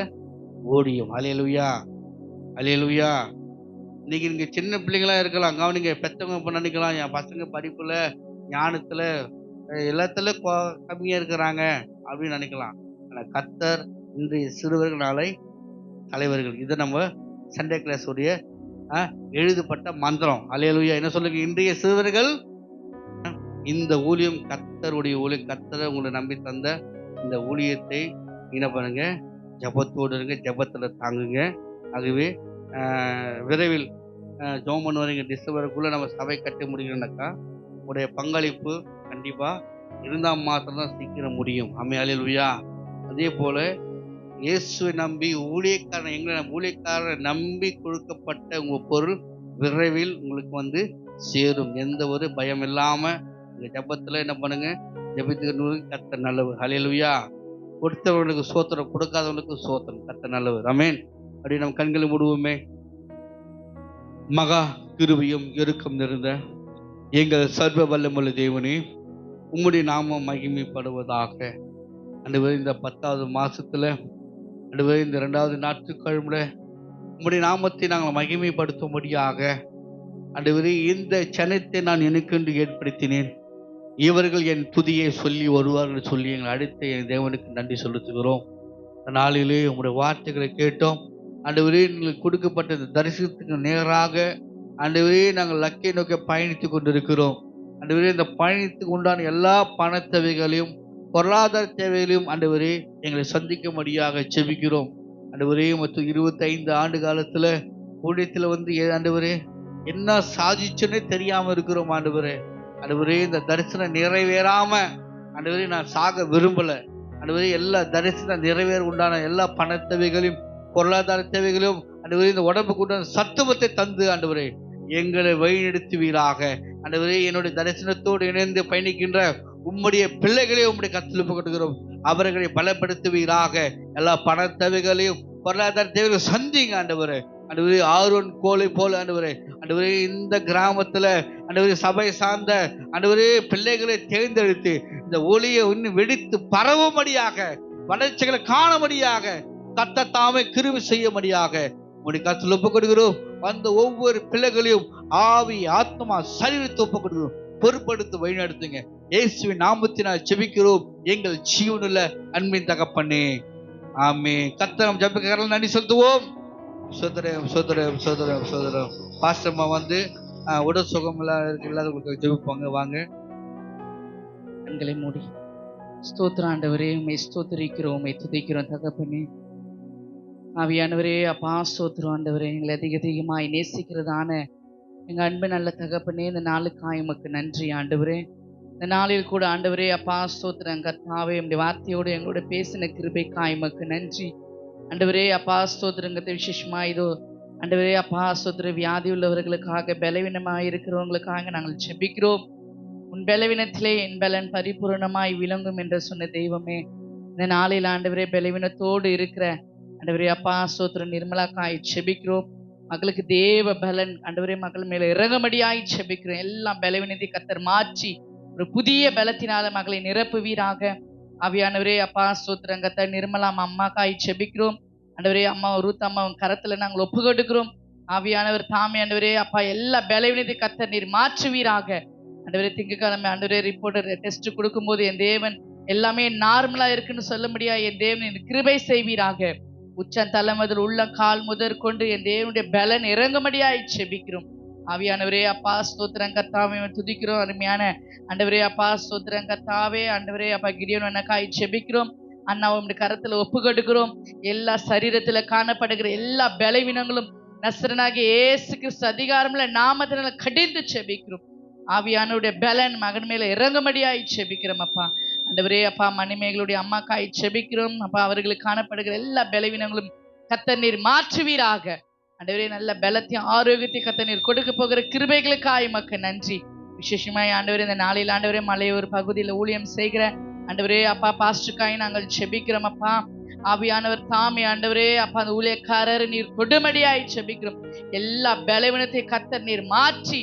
ஊழியம். அல்லேலூயா. அல்லேலூயா. இன்னைக்கு நீங்க சின்ன பிள்ளைங்களா இருக்கலாம், கவனிங்க. பெற்றவங்க இப்ப நினைக்கலாம் என் பசங்க படிப்புல ஞானத்துல எல்லாத்துல கம்மியா இருக்கிறாங்க அப்படின்னு நினைக்கலாம். ஆனா கர்த்தர் இன்றைய சிறுவர்கள் நாளை தலைவர்கள். இதை நம்ம சண்டே கிளாஸ் உடைய எழுதப்பட்ட மந்திரம். அல்லேலூயா. என்ன சொல்லுங்க? இன்றைய சிறுவர்கள் இந்த ஊழியம் கர்த்தருடைய ஊழியம். கர்த்தரை உங்களை நம்பி தந்த இந்த ஊழியத்தை என்ன பண்ணுங்க? ஜபத்தோடு இருங்க, ஜபத்துல தாங்குங்க. ஆகவே விரைவில் ஜோம் பண்ணுவாங்க. டிசம்பருக்குள்ள நம்ம சபை கட்டி முடிக்கணும்னாக்கா உடைய பங்களிப்பு கண்டிப்பா இருந்தால் மாத்திரம்தான் சீக்கிரம் முடியும். ஆமென். அல்லேலூயா. அதே போல இயேசுவை நம்பி ஊழியக்காரரை நம்பி கொடுக்கப்பட்ட உங்க பொருள் விரைவில் உங்களுக்கு வந்து சேரும். எந்த ஒரு பயம் இல்லாம இந்த ஜபத்துல என்ன பண்ணுங்க? ஜபித்துக்கு கர்த்தர் நல்லவர். அல்லேலூயா. கொடுத்தவர்களுக்கு சோத்திரம், கொடுக்காதவர்களுக்கு சோத்திரம். கர்த்தர் நல்லவர். ஆமென். அப்படி நம்ம கண்களை மூடுவோமே. மகா கிருபையும் இரக்கம் நிறைந்த எங்கள் சர்வ வல்லமுள்ள தேவனே, உம்முடைய நாமம் மகிமைப்படுவதாக. ஆண்டவரே, இந்த 10வது மாசத்துல ஆண்டவரே, இந்த 2வது ஞாயிற்றுக்கிழமையில உம்முடைய நாமத்தை நாங்கள் மகிமைப்படுத்தும்படியாக ஆண்டவரே, இந்த சனத்தை நான் எனக்கென்று ஏற்படுத்தினேன். இவர்கள் என் துதியை சொல்லி வருவார்கள் சொல்லி எங்களை அழைத்த என் தேவனுக்கு நன்றி செலுத்துகிறோம். நாளிலே உங்களுடைய வார்த்தைகளை கேட்டோம். ஆண்டவரே, எங்களுக்கு கொடுக்கப்பட்ட இந்த தரிசனத்துக்கு நேராக ஆண்டவரே நாங்கள் லக்கை நோக்கி பயணித்து கொண்டிருக்கிறோம். ஆண்டவரே, இந்த பயணத்துக்கு உண்டான எல்லா பண தேவைகளையும் பொருளாதார தேவைகளையும் ஆண்டவரே எங்களை சந்திக்கும்படியாக செபிக்கிறோம். ஆண்டவரே, மொத்தம் 25 ஆண்டு காலத்துல ஊழியத்துல வந்து ஆண்டவரே என்ன சாதிச்சுன்னே தெரியாம இருக்கிறோம். ஆண்டவரே, ஆண்டவரே, இந்த தரிசனம் நிறைவேறாம ஆண்டவரே நான் சாக விரும்பல. ஆண்டவரே, எல்லா தரிசனம் நிறைவேற உண்டான எல்லா பண தேவைகளையும் பொருளாதார தேவைகளையும் ஆண்டவரே இந்த உடம்புக்கு உண்டான சத்துவத்தை தந்து ஆண்டவரே எங்களை வழிநடத்துவீராக. ஆண்டவரே, என்னுடைய தரிசனத்தோடு இணைந்து பயணிக்கின்ற உம்முடைய பிள்ளைகளே உம்முடைய கருத்தில் ஒப்புக்கொடுக்கிறோம். அவர்களை பலப்படுத்துவீராக. எல்லா பண தேவைகளையும் பொருளாதார தேவைகளையும் சந்திங்க ஆண்டவரே. ஆண்டவரே, ஆரோன் கோலை போல ஆண்டவரே ஆண்டவரே இந்த கிராமத்துல ஆண்டவரே சபை சார்ந்த ஆண்டவரே பிள்ளைகளை தேர்ந்தெடுத்து இந்த ஒளியை இன்னும் வெடித்து பரவும்படியாக, வளர்ச்சிகளை காணும்படியாக கர்த்தர் தாமே கிருபை செய்யும்படியாக உங்களுடைய கருத்தில் ஒப்புக் கொடுக்கிறோம். வந்த ஒவ்வொரு பிள்ளைகளையும் ஆவி ஆத்மா சரீரத்தை ஒப்புக் கொடுக்கிறோம். பொறுப்படுத்தி வழிநடத்துங்க. இயேசுவின் நாமத்தினால் ஜெபிக்கிறோம் எங்கள் ஜீவனுள்ள அன்பின் தகப்பனே. ஆமென். கர்த்தர் நம் ஜெபத்துக்கு நன்றி செலுத்துவோம். சோதரம் பாஸ்டர்மா வந்து உடல் சுகம் இல்லாதவங்களுக்கு ஜெபிப்பாங்க. வாங்க. கண்களை மூடி ஸ்தோத்திர ஆண்டவரே, உம்மை ஸ்தோத்திரிக்கிறோம், உம்மை துதிக்கிறோம் தகப்பனே. ஆவியானவரே, அப்பா ஸ்தோத்திரம் ஆண்டவரே. எங்களை அதிகமாய் நேசிக்கிறதான எங்க அன்பு நல்ல தகப்பனே, இந்த நாளுக்காய் உமக்கு நன்றி ஆண்டவரே. இந்த நாளில் கூட ஆண்டவரே அப்பா ஸ்தோத்திரம் கர்த்தாவே, உம்முடைய வார்த்தையோடு எங்களோட பேசின கிருபைக்காய் உமக்கு நன்றி ஆண்டவரே. அப்பா ஸ்தோத்திரங்கிறது விசேஷமா இதோ ஆண்டவரே அப்பா ஸ்தோத்திர வியாதி உள்ளவர்களுக்காக, பலவீனமாக இருக்கிறவங்களுக்காக நாங்கள் ஜெபிக்கிறோம். உன் பலவீனத்திலே என் பலன் பரிபூரணமாய் விளங்கும் என்று சொன்ன தெய்வமே, இந்த நாளில் ஆண்டவரே பலவீனத்தோடு இருக்கிற ஆண்டவரே அப்பா ஸ்தோத்திரம் நிர்மலாக்காய் செபிக்கிறோம். மகளுக்கு தேவ பலன் ஆண்டவரே மகள் மேல இறங்கும்படியாய் செபிக்கிறோம். எல்லாம் பலவீனத்தை கர்த்தர் மாற்றி ஒரு புதிய பலத்தினால மகளை நிரப்புவீராக. ஆவியானவரே அப்பா ஸ்தோத்திரம் கர்த்தர் நிர்மலா அம்மாக்காய் செபிக்கிறோம். ஆண்டவரே அம்மா ரூத் அம்மா கரத்துல நாங்கள் ஒப்பு கொடுக்கிறோம். ஆவியானவர் தாமே ஆண்டவரே அப்பா எல்லா பலவீனத்தை கர்த்தர் நீர் மாற்றுவீராக. ஆண்டவரே திங்கட்கிழமை ஆண்டவரே ரிப்போர்ட்டர் டெஸ்ட் கொடுக்கும்போது என் தேவன் எல்லாமே நார்மலா இருக்குன்னு சொல்ல முடியாது. என் தேவன் கிருபை செய்வீராக. உச்சம் தலை முதல் உள்ள கால் முதற் கொண்டு என் தேவனுடைய பலன் இறங்கும்படியாய் செபிக்கிறோம். ஆவியானவரே அப்பா ஸ்தோத்திரம் கர்த்தாவே துதிக்கிறோம். அருமையான ஆண்டவரே அப்பா ஸ்தோத்திரம் கர்த்தாவே ஆண்டவரே அப்பா கிரியன் எனக்காய் செபிக்கிறோம். அண்ணாவுடைய கரத்துல ஒப்பு கொடுக்கிறோம். எல்லா சரீரத்துல காணப்படுகிற எல்லா பலவீனங்களும் நசரனாகிய இயேசு கிறிஸ்து அதிகாரமுள்ள நாமத்தினால கடிந்து செபிக்கிறோம். ஆவியானுடைய பலன் மகன் மேல இறங்கும்படியாய் செபிக்கிறோம். அப்பா ஆண்டவரே அப்பா மணிமேகளுடைய அம்மாக்காய் செபிக்கிறோம். அப்பா அவர்களுக்கு காணப்படுகிற எல்லா பலவீனங்களும் கர்த்தர் நீர் மாற்றுவீராக. ஆண்டவரே நல்ல பலத்தையும் ஆரோக்கியத்தை கர்த்தர் நீர் கொடுக்க போகிற கிருபைகளுக்காய் மக்கு நன்றி. விசேஷமாய் ஆண்டவரே இந்த நாளில் ஆண்டவரே மலையூர் பகுதியில் ஊழியம் செய்கிற ஆண்டவரே அப்பா பாஸ்டுக்காய் நாங்கள் செபிக்கிறோம். அப்பா ஆவியானவர் தாமே ஆண்டவரே அப்பா அந்த ஊழியக்காரர் நீர் கொடுமடியாய் செபிக்கிறோம். எல்லா பலவீனத்தை கர்த்தர் நீர் மாற்றி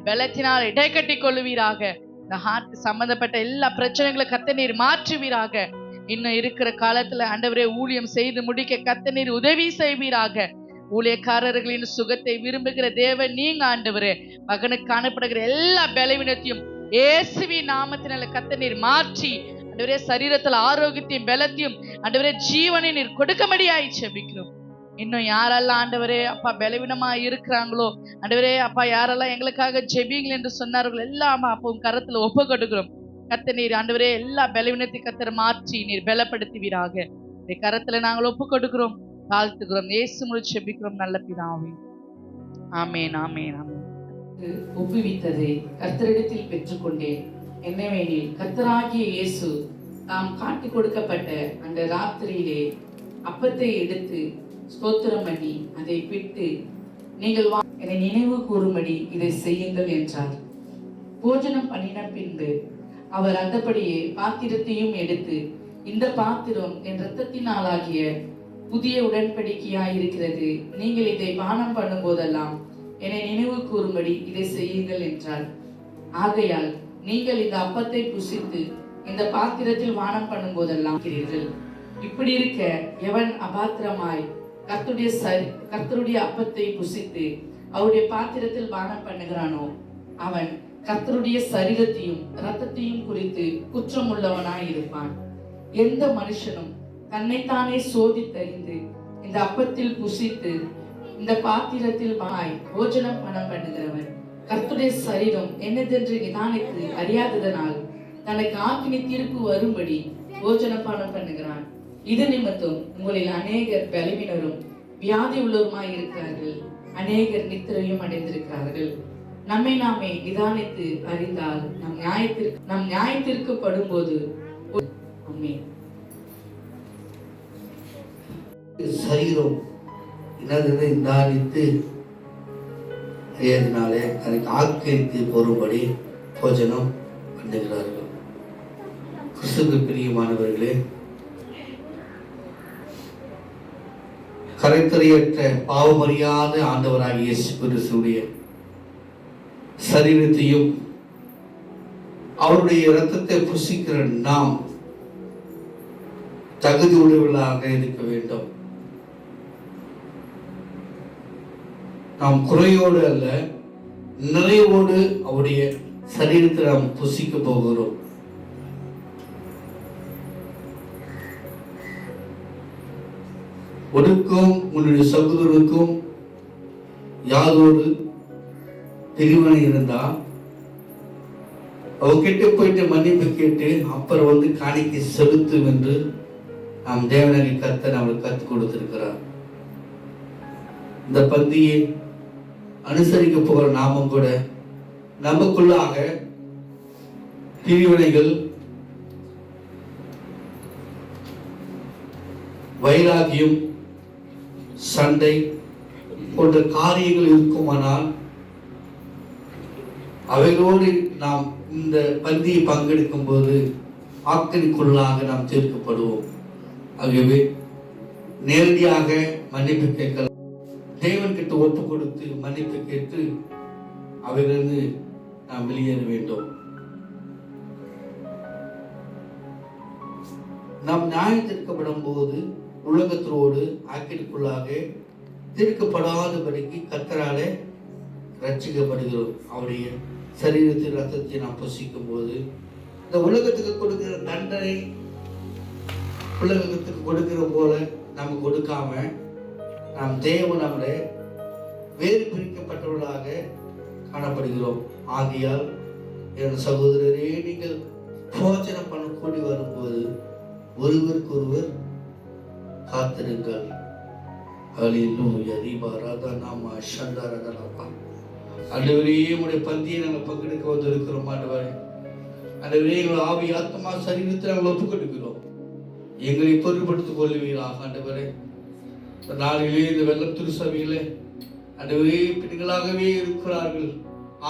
பலத்தினால் இடை கட்டி கொள்ளுவீராக. இந்த ஹார்ட் சம்பந்தப்பட்ட எல்லா பிரச்சனைகளை கர்த்தர் நீர் மாற்றுவீராக. இன்னும் இருக்கிற காலத்துல ஆண்டவரே ஊழியம் செய்து முடிக்க கர்த்தர் நீர் உதவி செய்வீராக. ஊழியக்காரர்களின் சுகத்தை விரும்புகிற தேவன் நீங்க ஆண்டவரே. மகனுக்கு காணப்படுகிற எல்லா பலவீனத்தையும் இயேசுவின் நாமத்தினால கர்த்தர் நீர் மாற்றி ஆண்டவரே சரீரத்துல ஆரோக்கியத்தையும் பலத்தையும் ஆண்டவரே ஜீவனை நீர் கொடுக்கும்படியாய் செபிக்கிறோம். இன்னும் யாரெல்லாம் ஆண்டவரே அப்பா பலவீனமா இருக்கிறாங்களோ ஆண்டவரே அப்பா யாரெல்லாம் எங்களுக்காக ஜெபிங்கள் என்று சொன்னார்கள் எல்லாம் அப்பவும் கரத்துல ஒப்பு கொடுக்கிறோம். கர்த்தர் நீர் ஆண்டவரே எல்லா பலவீனத்தை கர்த்தர் மாற்றி நீர் பலப்படுத்துவீராக. இந்த கரத்துல நாங்கள் ஒப்பு கொடுக்கிறோம், தாழ்த்துக்கிறோம். இயேசு மூலம் செபிக்கிறோம் நல்ல பிதாவே. ஆமென் ஆமென் ஆமென். ஒப்புவித்ததை கர்த்தரிடத்தில் பெற்றுக்கொண்டேன். என்னவெனில் கர்த்தராகிய இயேசு தாம் காட்டி கொடுக்கப்பட்ட அந்த ராத்திரியிலே அப்பத்தை எடுத்து ஸ்தோத்திரம் பண்ணி அதை பிட்டு நீங்கள் என்னை நினைவு கூறும்படி இதை செய்யுங்கள் என்றார். போஜனம் பண்ணின பின்பு அவர் அந்தபடியே பாத்திரத்தையும் எடுத்து, இந்த பாத்திரம் என் இரத்தத்தினாலாகிய புதிய உடன்படிக்கையாயிருக்கிறது. நீங்கள் இதை பானம் பண்ணும் போதெல்லாம் என்னை நினைவு கூறும்படி இதை செய்யுங்கள் என்றார். ஆகையால் நீங்கள் இந்த அப்பத்தை புசித்து இந்த பாத்திரத்தில் பானம் பண்ணும் போதெல்லாம் இருக்கிறீர்கள். இப்படி இருக்க எவன் அபாத்திரமாய் கர்த்தருடைய அப்பத்தை புசித்து அவருடைய பாத்திரத்தில் பானம் பண்ணுகிறானோ அவன் கர்த்தருடைய சரீரத்தையும் இரத்தத்தையும் குறித்து குற்றம் உள்ளவனாய் இருப்பான். எந்த மனுஷனும் தன்னைத்தானே சோதித்தறிந்து இந்த அப்பத்தில் புசித்து இந்த பாத்திரத்தில் போஜனம் பணம் பண்ணுகிறவன் கர்த்தருடைய சரீரம் என்னதென்று நிதானித்து அறியாததனால் தனக்கு ஆக்கினி தீர்ப்பு வரும்படி போஜன பானம் பண்ணுகிறான். இது நிமித்தம் உங்களில் அநேகர் பலவீனரும் வியாதி உள்ளவருமாய் இருக்கிறார்கள், அநேகர் நித்திரையும் அடைந்திருக்கிறார்கள். நம்மை நாமே நிதானித்து அறிந்தால் நம் நியாயத்திற்கு படும்போது சரீரம் என்னது நிதானித்து அறியதினாலே தனக்கு ஆக்கிரித்து போரும்படி போஜனம் பண்ணுகிறார்கள். கிறிஸ்துவுக்கு பிரியமானவர்களே, கரைத்தறியற்ற பாவமறியாத ஆண்டவராகிய இயேசு கிறிஸ்துவுடைய சரீரத்தையும் அவருடைய இரத்தத்தை புசிக்கிற நாம் தகுதி உடையவர்களாக இருக்க வேண்டும். நாம் குறையோடு அல்ல, நிறைவோடு அவருடைய சரீரத்தை நாம் புசிக்க போகிறோம். உனக்கும் உன்னுடைய சகோதரனுக்கும் யாதோடு பிரிவினை இருந்தா அவங்கிட்ட போயிட்டு மன்னிப்பு கேட்டு அப்புறம் வந்து காணிக்கை செலுத்தும் என்று நாம் தேவனாகி கர்த்தர் நம்மளுக்கு கற்றுக் கொடுத்திருக்கிறார். இந்த பந்தியை அனுசரிக்க போகிற நாமும் கூட நமக்குள்ளாக பிரிவினைகள், வைராகியம், சண்டை போன்ற காரியங்கள் இருக்குமானால் அவைகளோடு நாம் இந்த பந்தியை பங்கெடுக்கும் போது ஆக்கினைக்குள்ளாக நாம் தீர்க்கப்படுவோம். ஆகவே நேரடியாக மன்னிப்பு கேட்கலாம். தேவன் கிட்ட ஒப்பு கொடுத்து மன்னிப்பு கேட்டு அவைகளிலிருந்து நாம் வெளியேற வேண்டும். நாம் நியாயம் தீர்க்கப்படும் போது உலகத்தோடு ஆக்கினைக்குள்ளாக தீர்க்கப்படாதபடிக்கு கர்த்தராலே ரட்சிக்கப்படுகிறோம். அவருடைய சரீரத்தின் ரத்தத்தை நாம் புசிக்கும் போது இந்த உலகத்துக்கு கொடுக்கிற தண்டனை உலகத்துக்கு கொடுக்கிற போல நம்ம கொடுக்காம நாம் தேவன் நம்முடைய வேறு பிரிக்கப்பட்டவர்களாக காணப்படுகிறோம். ஆகையால் என் சகோதரரே, நீங்கள் போஜனம் பண்ண கூடி வரும்போது ஒருவருக்கொருவர் காத்திருங்கள். ஹல்லேலூயா. தீபாராதா நாம சந்தரதலப்பா. ஆண்டவரே, உம்முடைய பந்தியை நாங்கள் பங்கெடுக்க வந்திருக்கிறோம். ஆண்டவரே, ஆண்டவரே, எங்கள் ஆவி ஆத்மா சரீரத்தை நாங்கள் ஒப்புக் கொடுக்கிறோம். எங்களை பொருட்படுத்திக் கொள்வீர்களாக. ஆண்டவரே, நாளிலே இந்த வெள்ளம் திருச்சபையிலே ஆண்டவரே பெண்களாகவே இருக்கிறார்கள்.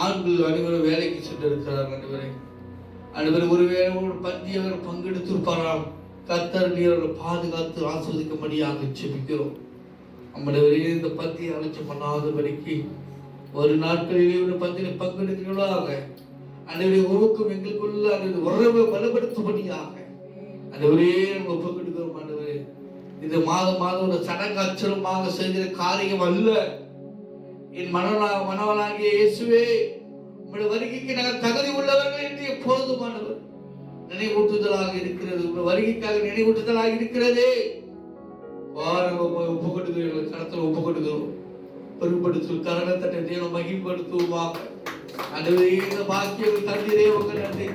ஆண்கள் அனைவரும் வேலைக்கு சென்று இருக்கிறார்கள். ஆண்டவரே, ஆண்டவரே, ஒருவேளை ஒரு பந்தியை அவர் பங்கெடுத்திருப்பாராம். கர்த்தர் நீர் அவர்களை பாதுகாத்து ஆஸ்வதிக்கும்படியாக ஜெபிக்கிறோம். நம்முடைய இந்த பந்தியை அலட்சியம் பண்ணாதபடிக்கு ஒரு நாட்களிலே ஒரு பந்தியில் பங்கெடுக்கிறவர்களாக அனைவரை உருவக்கும் எங்களுக்குள்ள அந்த உறவை பலப்படுத்தும்படியாக அனைவரே ஒப்புக் கொடுக்கிறோம். ஆண்டவரே, இந்த மாதம் ஒரு சடங்காச்சரமாக செய்கிற காரியம் அல்ல. என் மனவனாகிய இயேசுவே, உங்களுடைய வருகைக்கு நாங்கள் தகுதி உள்ளவர்கள் என்று எப்போதுமானவர் நினைவூட்டுதலாக இருக்கிறது. உங்கள் வருகைக்காக நினைவூட்டுதலாக இருக்கிறதே. ஒப்பு கொடுக்கிறீர்கள், கருத்தில் ஒப்பு கொடுக்கிறோம். பொருட்படுத்தும் கரணத்தட்டை தேவனை மகிமைப்படுத்துவோமாக. ஆண்டவரே, இந்த பாக்கியம் தந்தீரே, உங்கள் நன்றி.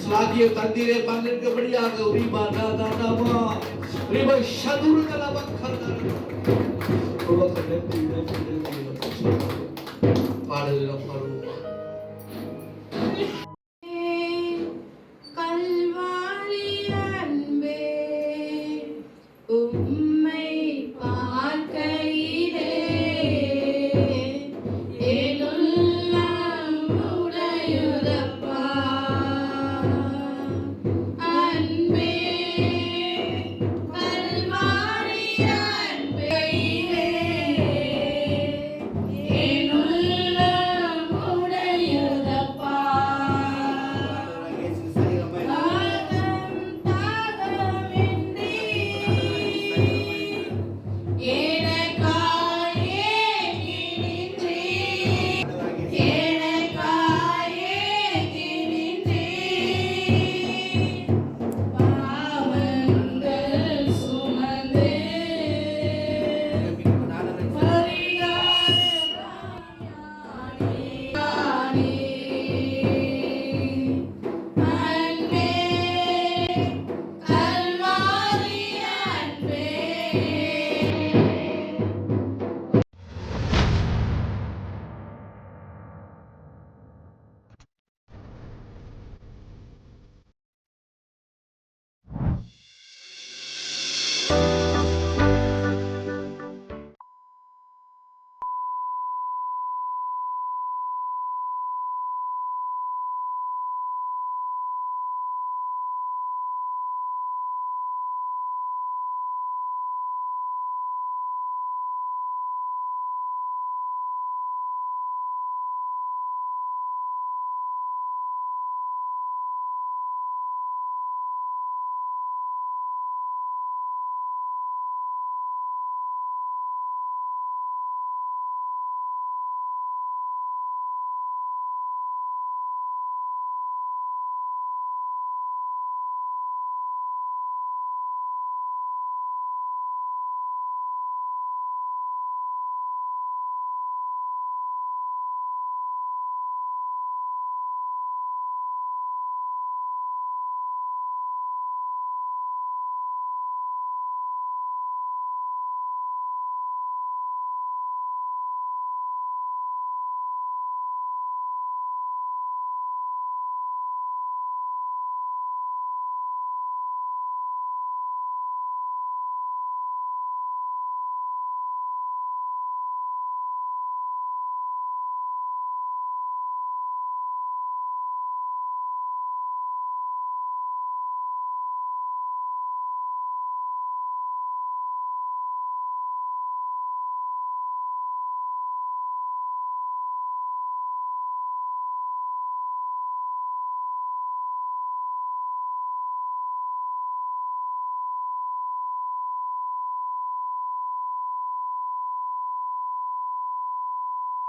ஸ்லாக்கியம் தந்தீரே, பங்கெடுக்கபடியாக பாடலிடம் பாடுவோம்.